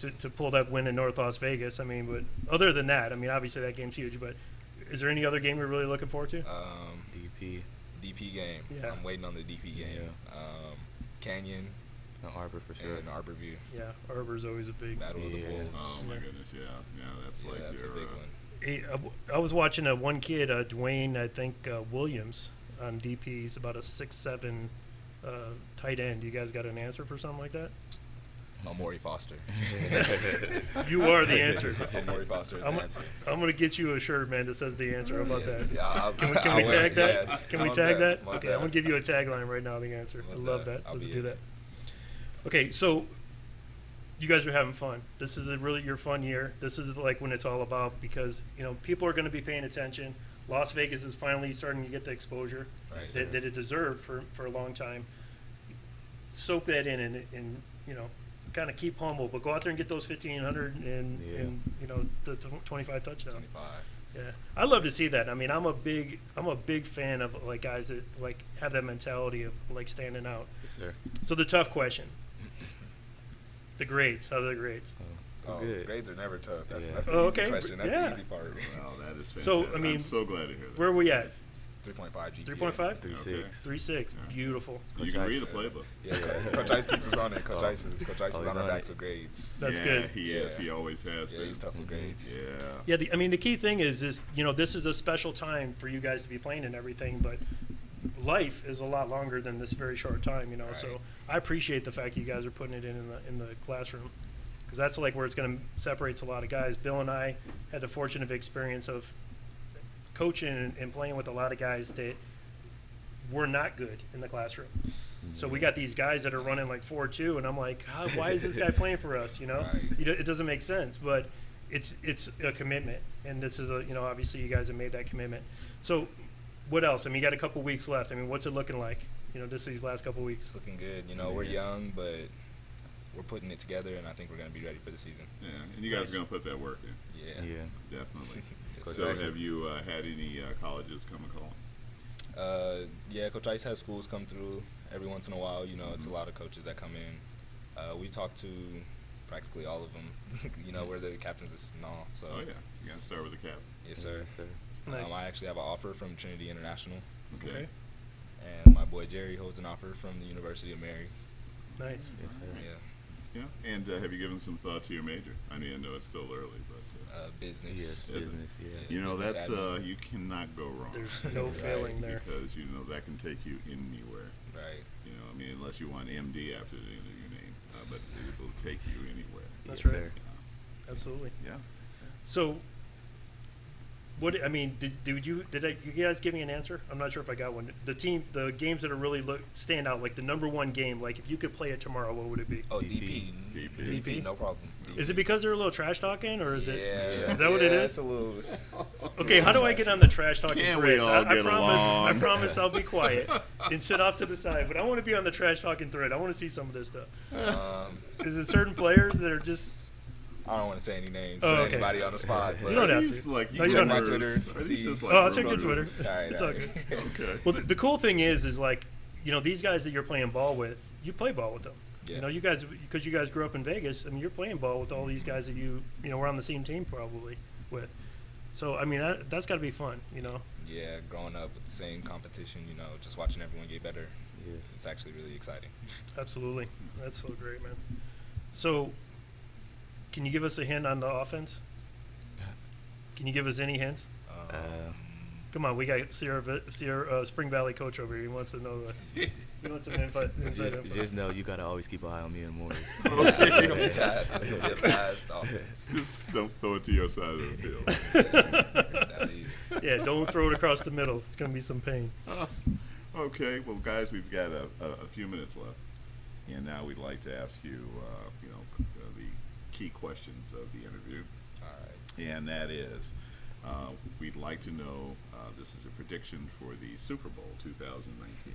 to pull that win in North Las Vegas. I mean, but other than that, I mean, obviously that game's huge. But is there any other game you're really looking forward to? DP game. Yeah. I'm waiting on the DP game. Yeah. Canyon. And Arbor for sure. And Arborview. Yeah, Arbor's always a big Battle of the Bulls. Oh my goodness, yeah. That's like that's your, a big one. I was watching one kid, Dwayne, I think Williams, on DP. He's about a 6'7" tight end. You guys got an answer for something like that? Amorey Foster. You are the answer. Amorey Foster is the answer. I'm going to get you a shirt, man, that says the answer. How about that? Yeah, Can we tag that? Yeah. Can we Most tag def, that? most Okay, def. I'm going to give you a tagline right now, the answer. I love that. I'll Let's be do it. that. Okay, so you guys are having fun. This is really your fun year. This is like when it's all about because, people are going to be paying attention. Las Vegas is finally starting to get the exposure that it deserved for a long time. Soak that in and kind of keep humble, but go out there and get those 1,500 and the 25 touchdowns. 25. Yeah, I love to see that. I mean, I'm a big fan of like guys that like have that mentality of like standing out. Yes, sir. So the tough question: the grades. How are the grades? Oh, good. grades are never tough. That's Oh, the okay. easy question. That's Yeah. the easy part. Wow, that is fantastic. So I mean, I'm so glad to hear that. Where are we at? 3.5 GPA. 3.5. 3.6. 3.6. Beautiful. You can read a playbook. Yeah, Coach Ice keeps us on it. Coach Ice is on our backs with grades. That's yeah, good. He is. He always has Yeah, been. he's tough with grades. Yeah. Yeah, I mean, the key thing is this is a special time for you guys to be playing and everything, but life is a lot longer than this very short time, So I appreciate the fact that you guys are putting it in the classroom because that's like where it's going to separate a lot of guys. Bill and I had the fortunate experience of coaching and playing with a lot of guys that were not good in the classroom. So we got these guys that are running like 4.2, and I'm like, why is this guy playing for us? It doesn't make sense, but it's a commitment, and this is obviously you guys have made that commitment. So what else? I mean, you got a couple weeks left. I mean, what's it looking like? These last couple weeks. It's looking good. We're young, but we're putting it together, and I think we're going to be ready for the season. Yeah, and you guys are going to put that work in. Yeah. Definitely. Coach So Ice. have you had any colleges come and call? Yeah, Coach Ice has schools come through every once in a while. It's a lot of coaches that come in. We talk to practically all of them. We're the captains and all. So. Oh, yeah. You got to start with the cap. Yes, sir. Nice. I actually have an offer from Trinity International. Okay. And my boy Jerry holds an offer from the University of Mary. Nice. Yes, sir. Yeah. And have you given some thought to your major? I mean, I know it's still early, but business. Yes, business. Yeah. That's admin. you cannot go wrong. There's no failing there because that can take you anywhere. Right. I mean, unless you want MD after the end of your name, but it will take you anywhere. That's Yes, right. sir. Absolutely. Yeah. So What I mean, did you guys give me an answer? I'm not sure if I got one. The games that are really stand out, like the number one game. Like if you could play it tomorrow, what would it be? Oh, DP, no problem. DP. Is it because they're a little trash talking, or is it? Is that what it is? It's a little. Okay, how do I get on the trash talking Can threads? we all get along? I promise I'll be quiet and sit off to the side. But I want to be on the trash talking thread. I want to see some of this stuff. Is it certain players that are just? I don't want to say any names for anybody on the spot. But you don't have to. No, you don't my have Twitter. I'll check your Twitter. Right, it's all good. Okay. Well, the cool thing is like, these guys that you're playing ball with, you play ball with them. Yeah. You guys, because you guys grew up in Vegas. I mean, you're playing ball with all these guys that you were on the same team probably with. So I mean, that's got to be fun. Yeah, growing up with the same competition, just watching everyone get better. Yes. It's actually really exciting. Absolutely, that's so great, man. So. Can you give us a hint on the offense? Can you give us any hints? Come on, we got Sierra Spring Valley coach over here. He wants to know. He wants some inside info. Just know you gotta always keep an eye on me and Amorey. Okay. It's gonna be fast. It's gonna be a fast offense. Just don't throw it to your side of the field. Yeah, don't throw it across the middle. It's gonna be some pain. Okay, well, guys, we've got a few minutes left, and now we'd like to ask you, the key questions of the interview. All right. And that is, we'd like to know, this is a prediction for the Super Bowl 2019.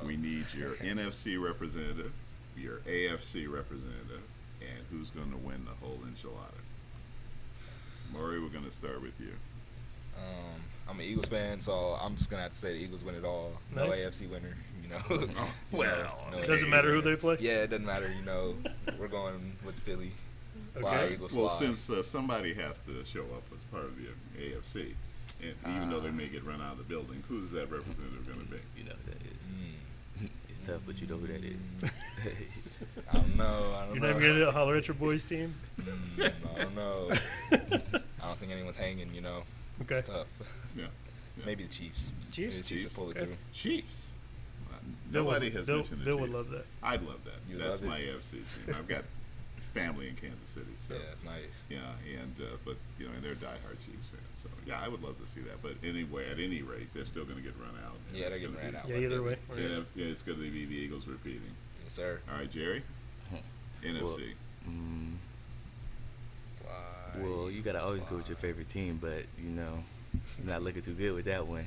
We need your NFC representative, your AFC representative, and who's going to win the whole enchilada. Amorey, we're going to start with you. I'm an Eagles fan, so I'm just going to have to say the Eagles win it all. Nice. No AFC winner, Well, it doesn't matter who they play? Yeah, it doesn't matter, We're going with Philly. Okay. Eagles well, fly. since somebody has to show up as part of the AFC, and even though they may get run out of the building, who's that representative going to be? You know who that is. It's tough, but you know who that is. I don't know. You're not even going to holler at your boys' team? I don't know. I don't think anyone's hanging, Okay. It's tough. Yeah. Maybe the Chiefs. Chiefs? Maybe the Chiefs will pull it Okay. through. Chiefs. Bill Nobody would- has Bill- mentioned the Bill Chiefs. would love that. I'd love that. You That's love my it? AFC team. I've got family in Kansas City, so Yeah, it's nice. yeah, and but and they're diehard Chiefs fans, so yeah, I would love to see that. But anyway, at any rate, they're still going to get run out. and Yeah, it's they're getting gonna ran out. Yeah, like either way. Philly. Yeah, it's going to be the Eagles repeating. Yes, sir. All right, Jerry. NFC. Well, you gotta always go with your favorite team, but you're not looking too good with that one.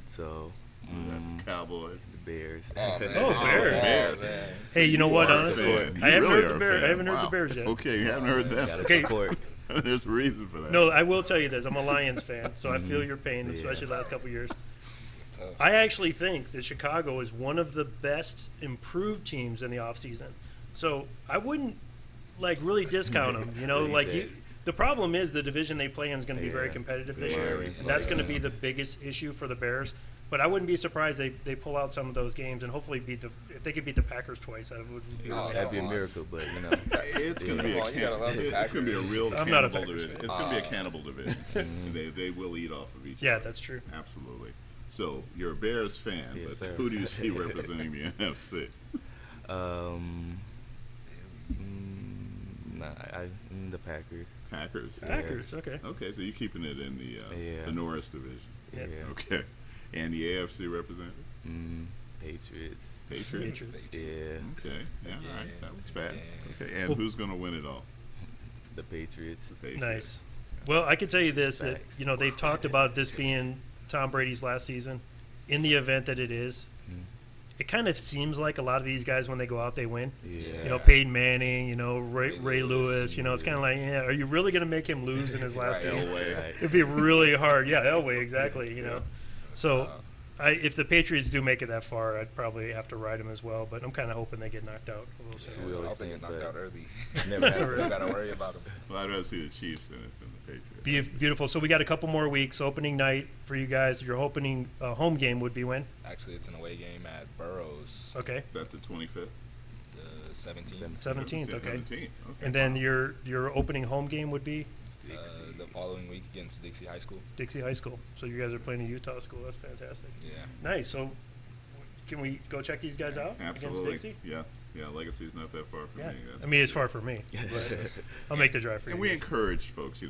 So, The Cowboys. the Bears. Oh, man. Oh, Bears. Bears. man. Hey, you know what? are a Honestly, fan. I You haven't really heard are the a Bears. I fan. haven't heard Wow. the Bears yet. Okay, you haven't heard Gotta that. support. There's a reason for that. No, I will tell you this. I'm a Lions fan, so I feel your pain, especially the last couple of years. It's tough. I actually think that Chicago is one of the best improved teams in the offseason. So I wouldn't really discount them. What he said. The problem is the division they play in is going to be very Yeah. competitive this Very year, and that's going to be yes. the biggest issue for the Bears. But I wouldn't be surprised they pull out some of those games and hopefully if they could beat the Packers twice. That would be Oh, That'd be a come on. miracle, but It's going to be Come on, you gotta love the it's going to be a real I'm not a cannibal Packers division. fan. It's going to be a cannibal division. They will eat off of each Yeah, other. that's true. Absolutely. So you're a Bears fan, Yes, but sir. who do you see representing the NFC? The Packers. Packers. Packers, okay. Okay, so you're keeping it in Yeah. the Norris division. Yeah. Yeah. Okay. And the AFC representative? Patriots. Patriots? Yeah. Okay. Yeah, all right. That was fast. Yeah. Okay. And Well- who's going to win it all? The Patriots. The Patriots. Nice. Well, I can tell you this, that, Facts. they've talked about this being Tom Brady's last season. In the event that it is, it kind of seems like a lot of these guys, when they go out, they win. Yeah. Peyton Manning, Ray Lewis, it's kind of like, are you really going to make him lose in his last Right. game? Elway. Right. It'd be really hard. Yeah, Elway, exactly, So, if the Patriots do make it that far, I'd probably have to ride them as well, but I'm kind of hoping they get knocked out a little That's sooner. what we I always don't think think, it knocked but out early. never happened. You gotta worry about them. Well, I'd rather see the Chiefs than the Patriots. Beautiful. So we got a couple more weeks. Opening night for you guys. Your opening home game would be when? Actually, it's an away game at Burroughs, Okay. Is that the 25th? the 17th. 17th, okay. 17th. Okay. And then your opening home game would be The following week against Dixie High School. Dixie High School. So you guys are playing a Utah school. That's fantastic. Yeah. Nice. So can we go check these guys out Absolutely. against Dixie? Yeah. Yeah, Legacy's not that far from Yeah. me. That's I mean, it's far from me. But I'll make the drive for you. And we encourage folks, you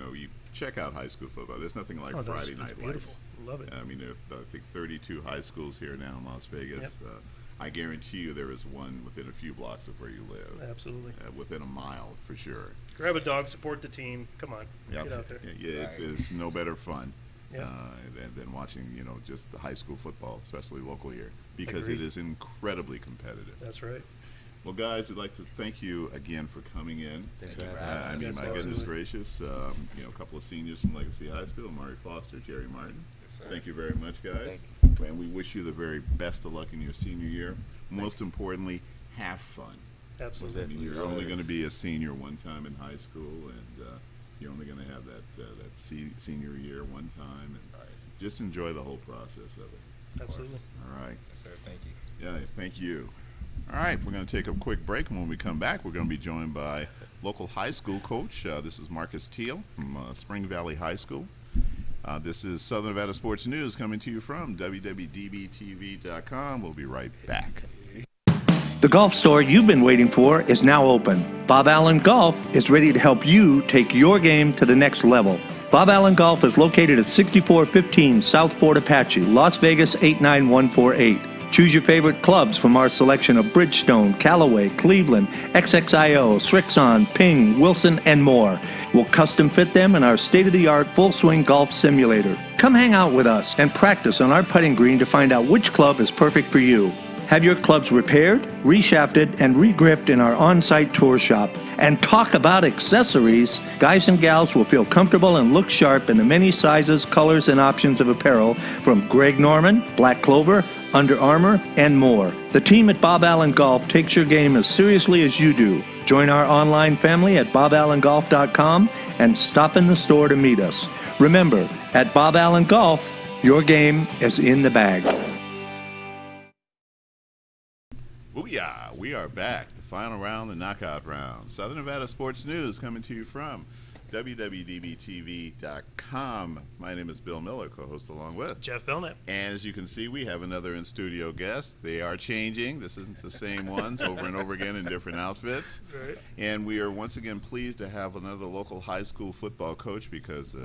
check out high school football. There's nothing like Friday night beautiful. lights. Love it. I mean, there are, I think 32 high schools here now in Las Vegas. Yep. I guarantee you there is one within a few blocks of where you live. Absolutely. Within a mile, for sure. Grab a dog, support the team. Come on, Yep. get out there. Yeah, it's no better fun Yep. than watching, just the high school football, especially local here, because Agreed. it is incredibly competitive. That's right. Well, guys, we'd like to thank you again for coming in. Thanks for having us. I mean, Yes, my goodness absolutely. gracious, a couple of seniors from Legacy High School, Amorey Foster, Jerry Martin. Thank you very much, guys. And we wish you the very best of luck in your senior year. Most importantly, have fun. Absolutely. I mean, you're only going to be a senior one time in high school, and you're only going to have that senior year one time, and just enjoy the whole process of it. Absolutely. All right. Yes, sir. Thank you. Yeah, thank you. All right, we're going to take a quick break, and when we come back, we're going to be joined by local high school coach. This is Marcus Teal from Spring Valley High School. This is Southern Nevada Sports News coming to you from WWDBTV.com. We'll be right back. The golf store you've been waiting for is now open. Bob Allen Golf is ready to help you take your game to the next level. Bob Allen Golf is located at 6415 South Fort Apache, Las Vegas 89148. Choose your favorite clubs from our selection of Bridgestone, Callaway, Cleveland, XXIO, Srixon, Ping, Wilson, and more. We'll custom fit them in our state-of-the-art full-swing golf simulator. Come hang out with us and practice on our putting green to find out which club is perfect for you. Have your clubs repaired, reshafted, and regripped in our on-site tour shop. And talk about accessories. Guys and gals will feel comfortable and look sharp in the many sizes, colors, and options of apparel from Greg Norman, Black Clover, Under Armour, and more. The team at Bob Allen Golf takes your game as seriously as you do. Join our online family at boballengolf.com and stop in the store to meet us. Remember, at Bob Allen Golf, your game is in the bag. Booyah! We are back. The final round, the knockout round. Southern Nevada Sports News coming to you from WWDBTV.com. My name is Bill Miller, co-host along with Jeff Belknap. And as you can see, we have another in-studio guest. They are changing. This isn't the same ones over and over again in different outfits. Right. And we are once again pleased to have another local high school football coach because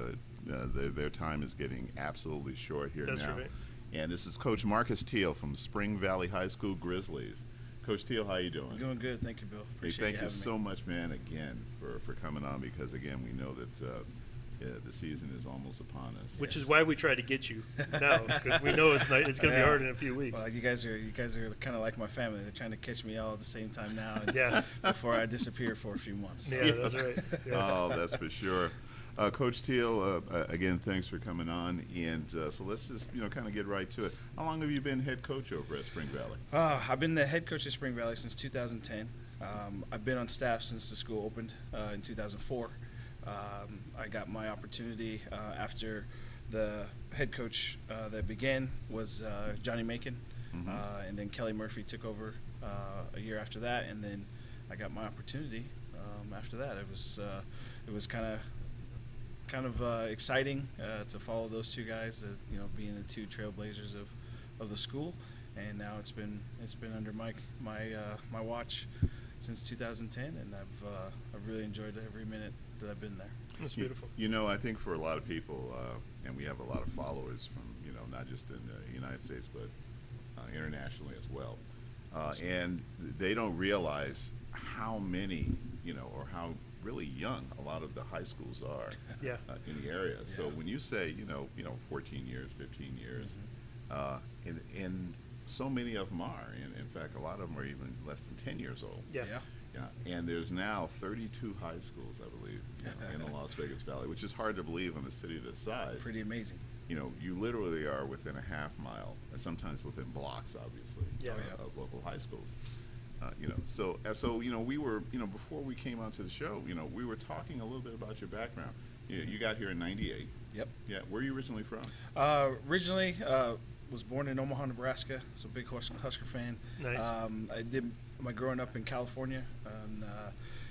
their time is getting absolutely short here That's now. right. And this is Coach Marcus Teal from Spring Valley High School Grizzlies. Coach Teal, how you doing? Doing good, thank you, Bill. Hey, Appreciate thank you having so me. much, man, again, for coming on because, again, we know that the season is almost upon us. Which is why we try to get you now, because we know it's going to be hard in a few weeks. Well, you guys are kind of like my family. They're trying to catch me all at the same time now, and Yeah. before I disappear for a few months. So. Yeah, that's right. Yeah. Oh, that's for sure. Coach Teal, again, thanks for coming on. And so let's just, kind of get right to it. How long have you been head coach over at Spring Valley? I've been the head coach at Spring Valley since 2010. I've been on staff since the school opened in 2004. I got my opportunity after the head coach that began was Johnny Macon, and then Kelly Murphy took over a year after that, and then I got my opportunity after that. It was kind of exciting to follow those two guys, being the two trailblazers of the school, and now it's been under my watch since 2010, and I've really enjoyed every minute that I've been there. That's beautiful. I think for a lot of people, and we have a lot of followers from not just in the United States but internationally as well, and they don't realize how many or how really young a lot of the high schools are in the area. Yeah. So when you say 14 years, 15 years, and so many of them are. In fact, a lot of them are even less than 10 years old. Yeah. And there's now 32 high schools, I believe, in the Las Vegas Valley, which is hard to believe in a city this size. Pretty amazing. You literally are within a half mile, and sometimes within blocks, obviously, of local high schools. So we were, before we came onto the show, we were talking a little bit about your background. You got here in '98. Yep. Yeah. Where are you originally from? Originally, was born in Omaha, Nebraska. So big Husker fan. Nice. I did my growing up in California,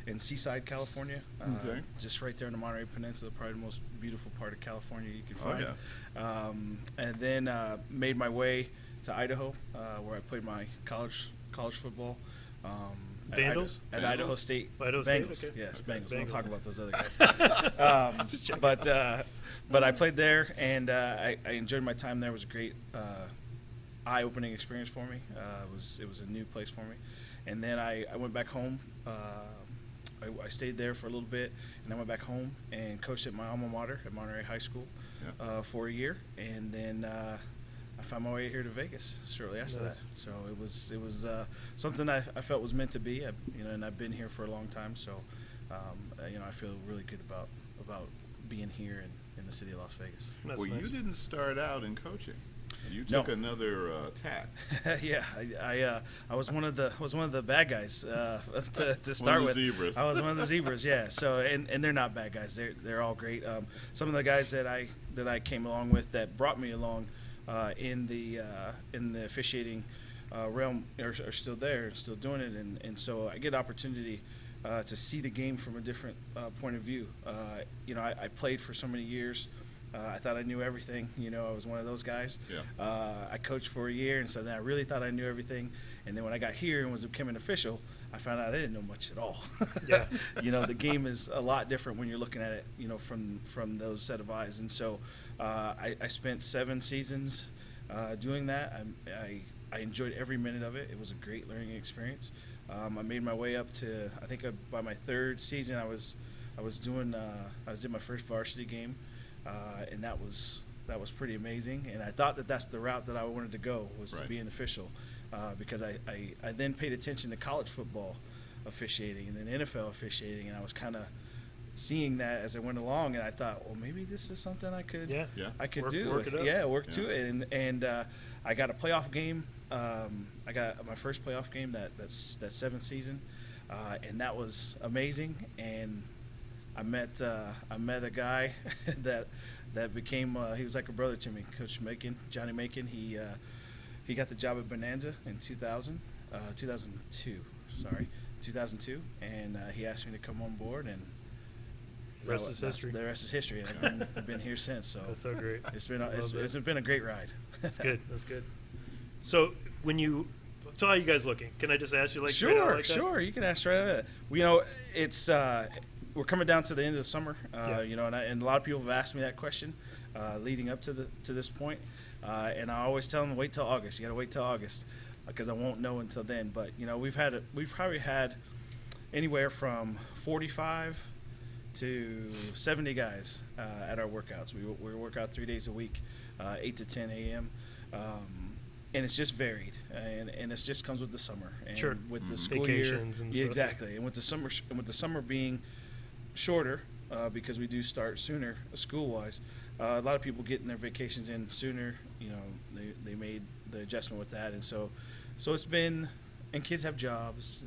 in Seaside, California. Okay. Just right there in the Monterey Peninsula, probably the most beautiful part of California you can find. Oh, yeah. And then made my way to Idaho, where I played my college football. Vandals? At Idaho State. Idaho State, Bengals. okay. Yes, Okay, Bengals. We'll Bengals. talk about those other guys. But I played there, and I enjoyed my time there. It was a great eye-opening experience for me. It was a new place for me. And then I went back home. I stayed there for a little bit, and I went back home and coached at my alma mater at Monterey High School for a year. And then I found my way here to Vegas shortly after that. So it was something I felt was meant to be. And I've been here for a long time. So I feel really good about being here in the city of Las Vegas. Well, you didn't start out in coaching. You took another tack. Yeah, I was one of the bad guys to start with. Zebras. I was one of the zebras. Yeah. So and they're not bad guys. They're all great. Some of the guys that I came along with that brought me along in the officiating realm are still there and still doing it. And so I get opportunity to see the game from a different point of view. I played for so many years. I thought I knew everything. I was one of those guys. Yeah. I coached for a year, and so then I really thought I knew everything. And then when I got here and became an official, I found out I didn't know much at all. Yeah. The game is a lot different when you're looking at it, from those set of eyes. And so I spent 7 seasons doing that. I enjoyed every minute of it. It was a great learning experience. I made my way up to, I think by my 3rd season, I was doing my first varsity game. And that was pretty amazing, and I thought that's the route that I wanted to go, was to be an official, because I then paid attention to college football officiating and then NFL officiating, and I was kind of seeing that as I went along, and I thought, well, maybe this is something I could do. Work it up. Yeah, work to it, and I got a playoff game. I got my first playoff game that 7th season, and that was amazing. And I met a guy that became he was like a brother to me, Coach Macon, Johnny Macon. He got the job at Bonanza in 2002, and he asked me to come on board, and the rest is history. The rest is history. I've been here since. So that's so great. It's been a great ride. That's good. That's good. So so how are you guys looking? Can I just ask you Sure. You can ask straight out. It's we're coming down to the end of the summer, and a lot of people have asked me that question leading up to this point, and I always tell them, wait till August. You got to wait till August because I won't know until then. But we've probably had anywhere from 45 to 70 guys at our workouts. We work out 3 days a week, 8 to 10 a.m. And it's just varied, and it just comes with the summer and with the school vacations year. And yeah, exactly, and with the summer being shorter because we do start sooner school-wise. A lot of people getting their vacations in sooner. They made the adjustment with that, and so it's been. And kids have jobs.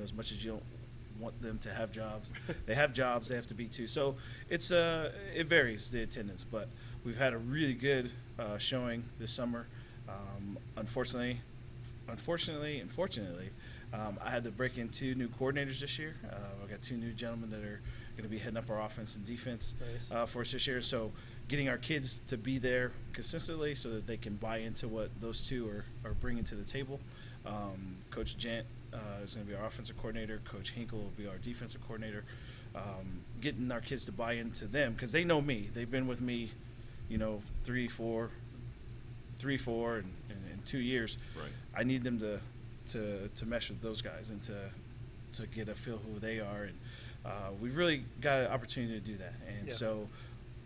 As much as you don't want them to have jobs, they have jobs. They have to be too. So it varies the attendance, but we've had a really good showing this summer. Unfortunately, and fortunately, I had to break in 2 new coordinators this year. I've got 2 new gentlemen that are going to be heading up our offense and defense for us this year. So getting our kids to be there consistently so that they can buy into what those 2 are bringing to the table. Coach Gent is going to be our offensive coordinator. Coach Hinkle will be our defensive coordinator. Getting our kids to buy into them because they know me. They've been with me, 3, 4, and 2 years. Right. I need them to mesh with those guys and to get a feel who they are, and we've really got an opportunity to do that. And so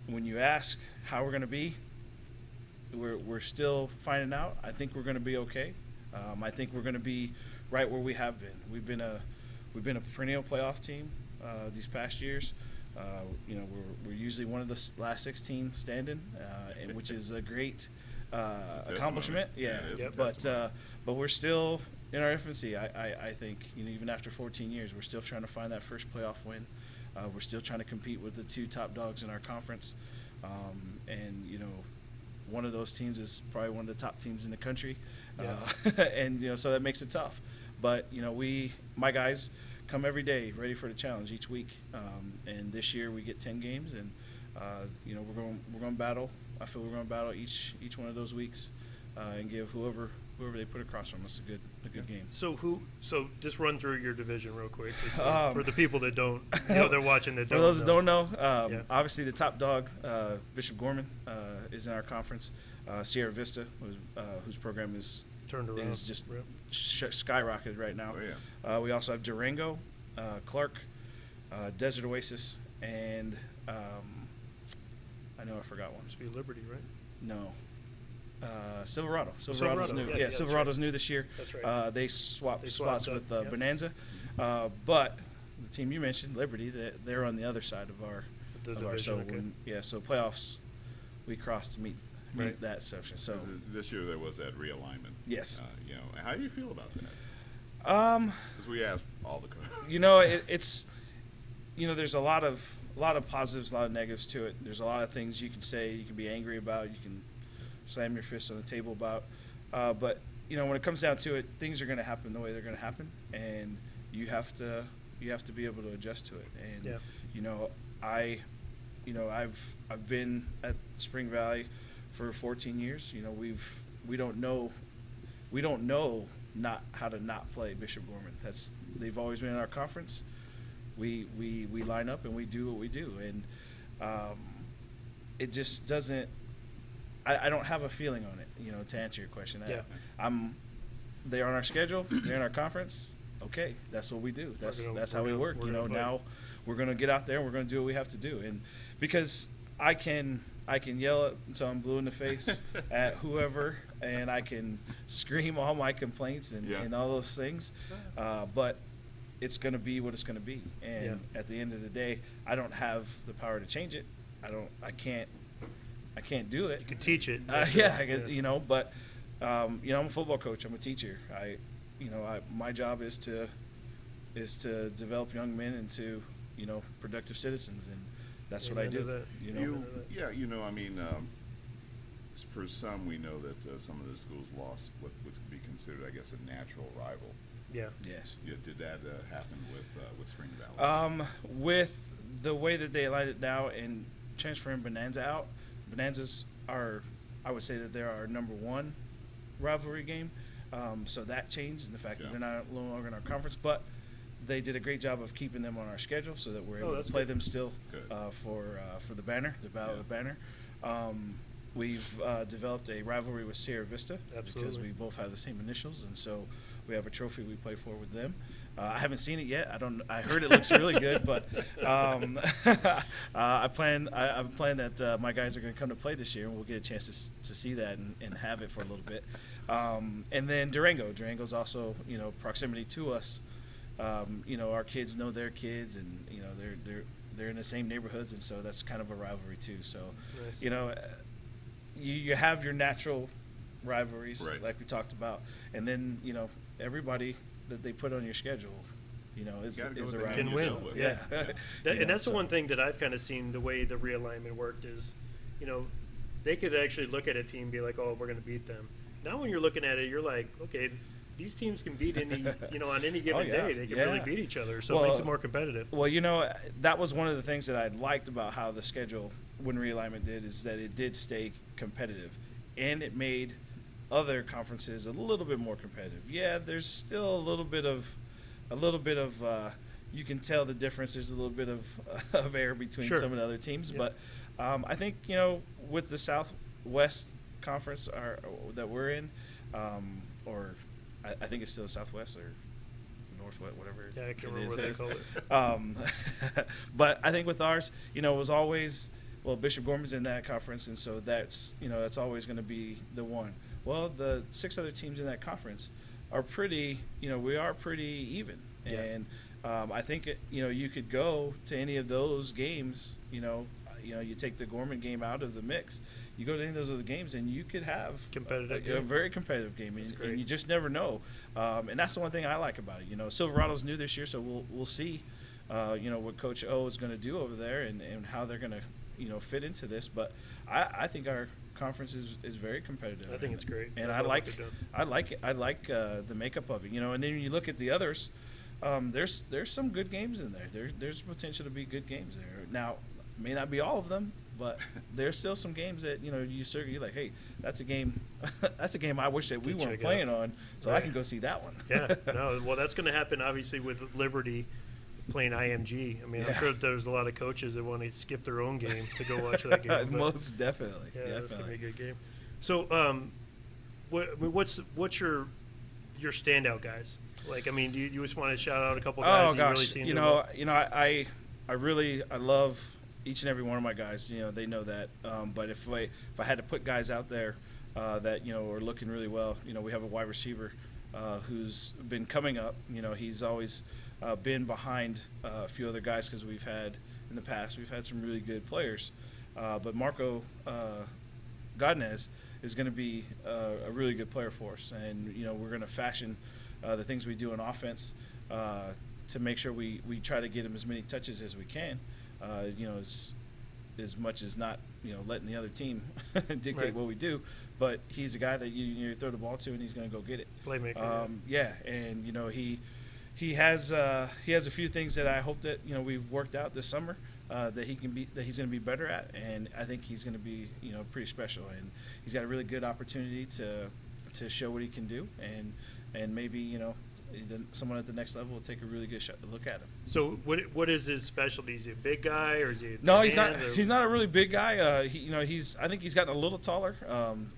when you ask how we're going to be, we're still finding out. I think we're going to be okay. I think we're going to be right where we have been. We've been a perennial playoff team these past years. We're usually one of the last 16 standing, which is a great accomplishment. Yeah, but we're still in our infancy. I think even after 14 years, we're still trying to find that first playoff win. We're still trying to compete with the 2 top dogs in our conference, and one of those teams is probably one of the top teams in the country, and so that makes it tough. But my guys come every day ready for the challenge each week, and this year we get 10 games, and we're going to battle. I feel we're going to battle each one of those weeks, and give whoever whoever they put across from us a good game. So just run through your division real quick for the people that don't, they're watching that for don't those know. that don't know, obviously the top dog, Bishop Gorman, is in our conference. Sierra Vista, whose program is turned around, is just skyrocketed right now. We also have Durango, Clark, Desert Oasis, and I know I forgot one. Must be Liberty, right? No. Silverado. Silverado's new. Yeah, Silverado's new this year. That's right. They swapped spots with yep. Bonanza. But the team you mentioned, Liberty, they're on the other side of our division. So Okay. so playoffs, we crossed to meet that section. So this year there was that realignment. Yes. How do you feel about that? Because we asked all the coaches. It's there's a lot of positives, a lot of negatives to it. There's a lot of things you can say, you can be angry about, you can slam your fist on the table about. But when it comes down to it, things are going to happen the way they're going to happen, and you have to be able to adjust to it. And I've been at Spring Valley for 14 years. We don't know not how to not play Bishop Gorman. They've always been in our conference. We line up and we do what we do, and it just doesn't. I don't have a feeling on it, to answer your question. They're on our schedule. They're in our conference. Okay, that's what we do. That's how we work. Now we're going to get out there and we're going to do what we have to do. And because I can yell until I'm blue in the face at whoever, and I can scream all my complaints and all those things, but it's going to be what it's going to be. And at the end of the day, I don't have the power to change it. I can't do it. You can teach it. But I'm a football coach. I'm a teacher. My job is to develop young men into productive citizens, and that's what I do. For some, we know that some of the schools lost what would be considered, I guess, a natural rival. Yeah. Yes. Did that happen with Spring Valley? With the way that they aligned it now and transferring Bonanza out, Bonanzas are, I would say that they're our number one rivalry game. So that changed in the fact that they're no longer in our conference, but they did a great job of keeping them on our schedule so that we're able to play them still for the banner, the Battle of the Banner. We've developed a rivalry with Sierra Vista because we both have the same initials, and so we have a trophy we play for with them. I haven't seen it yet. I heard it looks really good, but I plan that my guys are going to come to play this year, and we'll get a chance to see that and have it for a little bit. And then Durango's also proximity to us. Our kids know their kids, and they're in the same neighborhoods, and so that's kind of a rivalry too. So nice. You have your natural rivalries like we talked about, and then everybody that they put on your schedule, is a rival. Can win. And that's the so. one thing that I've kind of seen the way the realignment worked is, they could actually look at a team and be like, oh, we're going to beat them. Now when you're looking at it, you're like, okay, these teams can beat any, on any given day. They can really beat each other, so it makes it more competitive. Well, that was one of the things that I liked about how the schedule, when realignment did, is that it did stay competitive, and it made other conferences a little bit more competitive. Yeah, there's still a little bit of you can tell the difference. There's a little bit of air between some of the other teams, but I think with the Southwest Conference that we're in, or I think it's still Southwest or Northwest, whatever. Yeah, I can't remember what they call it. But I think with ours, it was always, Bishop Gorman's in that conference, and so that's always going to be the one. Well, the 6 other teams in that conference are pretty, we are pretty even. Yeah. And I think, you could go to any of those games, you take the Gorman game out of the mix, you go to any of those other games, and you could have a very competitive game, and you just never know. And that's the one thing I like about it. Silverado's new this year, so we'll see, what Coach O is going to do over there and how they're going to, fit into this. But I think our conference is very competitive. I think it's great, and I like it. I like the makeup of it. And then when you look at the others, there's some good games in there. There's potential to be good games there. Now, may not be all of them, but there's still some games that you're like, hey, that's a game, that's a game I wish that we weren't playing on, so I can go see that one. Yeah, no, well, that's going to happen obviously with Liberty playing IMG. I mean, I'm sure there's a lot of coaches that want to skip their own game to go watch that game. Most definitely. Yeah, that's going to be a good game. So, what's your standout guys? Like, I mean, do you just want to shout out a couple guys? Oh gosh, you really I love each and every one of my guys. They know that. But if I had to put guys out there that are looking really well, we have a wide receiver who's been coming up. He's always been behind a few other guys because we've had some really good players. But Marco Godinez is going to be a really good player for us, and we're going to fashion the things we do on offense to make sure we try to get him as many touches as we can. As much as not letting the other team dictate what we do, but he's a guy that you throw the ball to and he's going to go get it. Playmaker. Yeah, and he has a few things that I hope that we've worked out this summer that he's going to be better at, and I think he's going to be pretty special, and he's got a really good opportunity to show what he can do, and maybe someone at the next level will take a really good look at him. So what is his specialty? Is he a big guy or is he? No, he's not. He's not a really big guy. I think he's gotten a little taller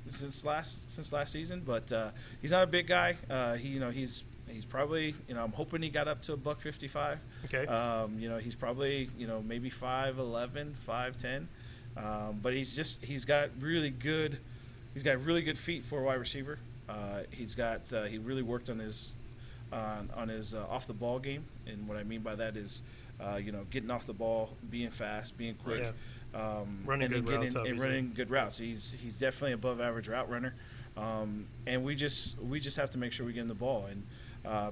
since last season, but he's not a big guy. He's probably I'm hoping he got up to $155. Okay. He's probably maybe 5'11", 5'10", but he's got really good feet for a wide receiver. He really worked on his off the ball game, and what I mean by that is getting off the ball, being fast, being quick, running good routes. He's definitely above average route runner, and we just have to make sure we get him the ball. And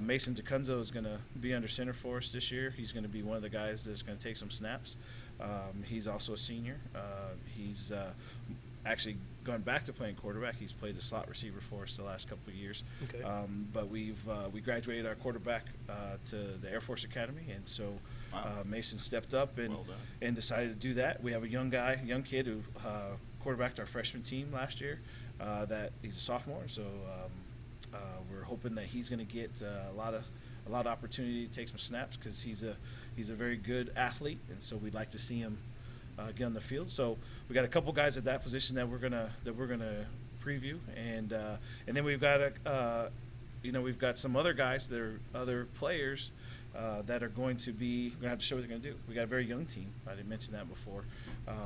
Mason DeCunzo is going to be under center for us this year. He's going to be one of the guys that's going to take some snaps. He's also a senior. He's actually gone back to playing quarterback. He's played the slot receiver for us the last couple of years. Okay. But we graduated our quarterback to the Air Force Academy, and so Mason stepped up and decided to do that. We have a young kid who quarterbacked our freshman team last year. That he's a sophomore, so we're hoping that he's going to get a lot of opportunity to take some snaps because he's a very good athlete, and so we'd like to see him get on the field. So we got a couple guys at that position that we're gonna preview, and then we've got some other guys that are other players that are going to have to show what they're going to do. We got a very young team. I didn't mention that before.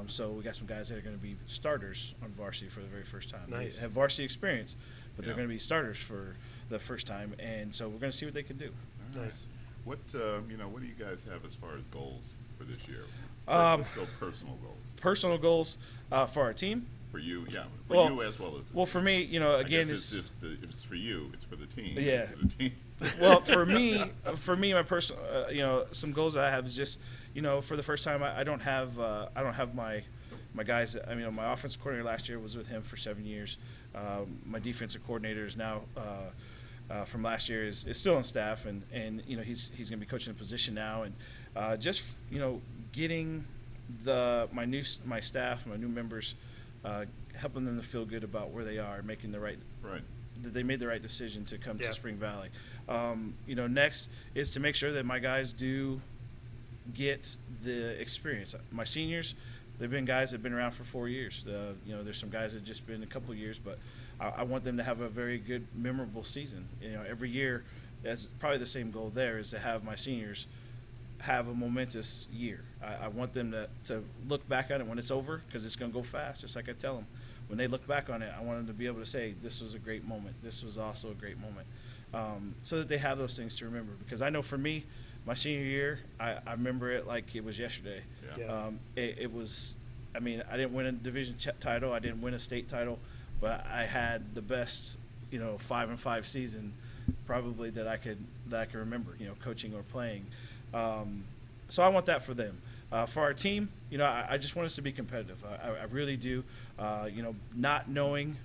So we got some guys that are going to be starters on varsity for the very first time. Nice. They have varsity experience, but they're going to be starters for the first time, and so we're going to see what they can do. Nice. What do you guys have as far as goals for this year? Let's go personal goals. Personal goals for our team. For you, yeah. For you as well as. Well, for me, again, if it's for you, it's for the team. Yeah. For the team. Well, for me, my personal, some goals that I have is just, for the first time, I don't have my guys. I mean, my offensive coordinator last year was with him for 7 years. My defensive coordinator is now from last year is still on staff, and he's going to be coaching a position now, and just getting my staff, my new members, helping them to feel good about where they are, making that they made the right decision to come to Spring Valley. Next is to make sure that my guys do get the experience. My seniors, they've been guys that have been around for 4 years. There's some guys that have just been a couple of years, but I want them to have a very good, memorable season. Every year, that's probably the same goal there, is to have my seniors have a momentous year. I want them to look back on it when it's over, because it's going to go fast, just like I tell them. When they look back on it, I want them to be able to say, this was a great moment. This was also a great moment. So that they have those things to remember. Because I know for me, my senior year, I remember it like it was yesterday. Yeah. It was, I didn't win a division title. I didn't win a state title. But I had the best, 5-5 season probably that I could remember, coaching or playing. So I want that for them. For our team, I just want us to be competitive. I really do. Not knowing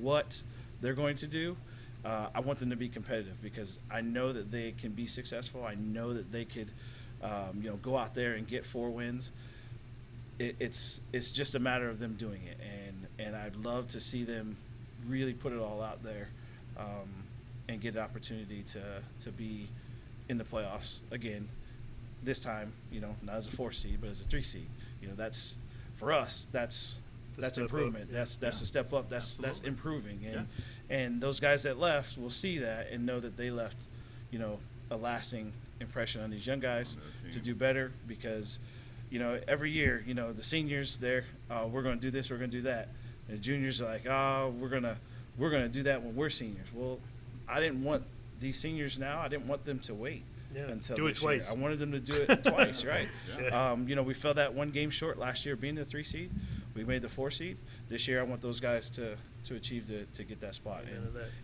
what they're going to do, I want them to be competitive, because I know that they can be successful. I know that they could, go out there and get 4 wins. it's just a matter of them doing it, and I'd love to see them really put it all out there, and get an opportunity to be in the playoffs again. This time, not as a 4 seed, but as a 3 seed. That's for us. That's improvement. Yeah. That's a step up. That's improving. And those guys that left will see that and know that they left, a lasting impression on these young guys to do better, because every year, the seniors there, we're going to do this, we're going to do that. And the juniors are like, we're going to do that when we're seniors. Well, I didn't want these seniors now. I didn't want them to wait until do it this twice. year. I wanted them to do it twice, right? We fell that 1 game short last year being the 3 seed. We made the 4 seed. This year I want those guys to achieve to get that spot,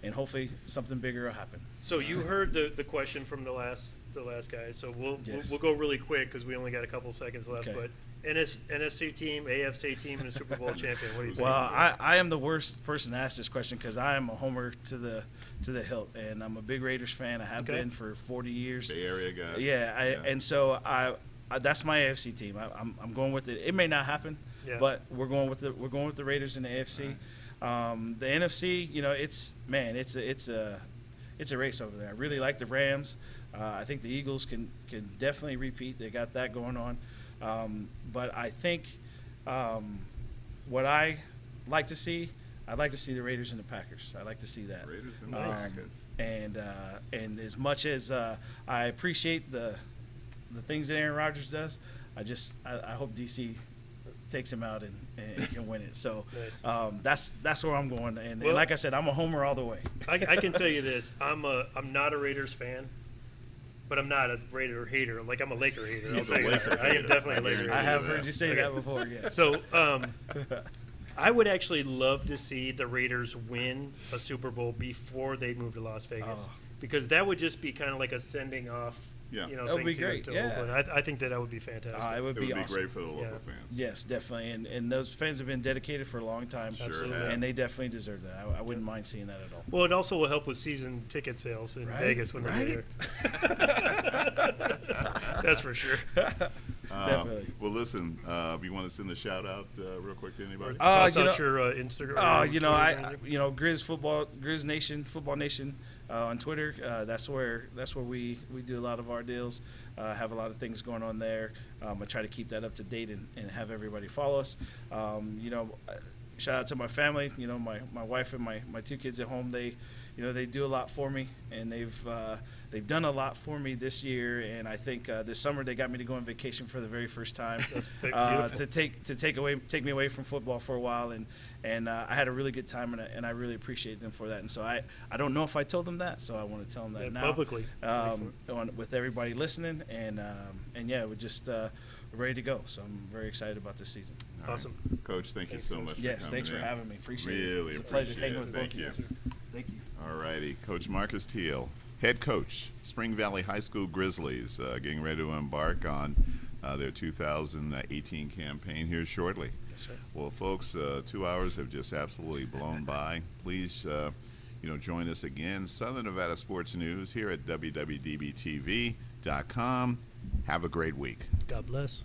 and hopefully something bigger will happen. So you heard the question from the last guy. So we'll go really quick because we only got a couple seconds left. Okay. But NFC team, AFC team, and a Super Bowl champion. What do you think? Well, I am the worst person to ask this question because I am a homer to the hilt, and I'm a big Raiders fan. I have been for 40 years. Bay Area guy. Yeah, and so I that's my AFC team. I'm going with it. It may not happen, but we're going with the Raiders in the AFC. The NFC, it's a race over there. I really like the Rams. I think the Eagles can definitely repeat. They got that going on. But I think what I like to see, I'd like to see the Raiders and the Packers. I like to see that. Raiders and the Packers. And as much as I appreciate the things that Aaron Rodgers does, I hope DC takes him out and can win it. So that's where I'm going. And like I said, I'm a homer all the way. I can tell you this: I'm not a Raiders fan, but I'm not a Raider hater. Like, I'm a Laker hater. He's a Laker I am definitely a Laker hater. I have heard you say that before. Yeah. So I would actually love to see the Raiders win a Super Bowl before they move to Las Vegas, because that would just be kind of like a sending off. Yeah, that would be great. Oakland. I think that would be fantastic. It would be awesome. Great for the local fans. Yes, definitely. And those fans have been dedicated for a long time. Sure, and they definitely deserve that. I wouldn't mind seeing that at all. Well, it also will help with season ticket sales in Vegas when they're there. That's for sure. Definitely. Well, listen, you want to send a shout out real quick to anybody? Toss out your Instagram. Grizz Nation, Football Nation. On Twitter, that's where we do a lot of our deals. Have a lot of things going on there. I try to keep that up to date and have everybody follow us. Shout out to my family. My wife and my 2 kids at home. They do a lot for me, and they've done a lot for me this year. And I think this summer they got me to go on vacation for the very first time to take me away from football for a while. And I had a really good time, and I really appreciate them for that. And so I don't know if I told them that, so I want to tell them that now publicly, with everybody listening. And we're just ready to go. So I'm very excited about this season. Awesome, Coach. Thank you so much. Yes, thanks for having me. Appreciate it. It's a pleasure hanging with both of you. Thank you. All righty, Coach Marcus Teal, head coach, Spring Valley High School Grizzlies, getting ready to embark on their 2018 campaign here shortly. Yes, sir. Well, folks, 2 hours have just absolutely blown by. Please, join us again. Southern Nevada Sports News here at WWDBTV.com. Have a great week. God bless.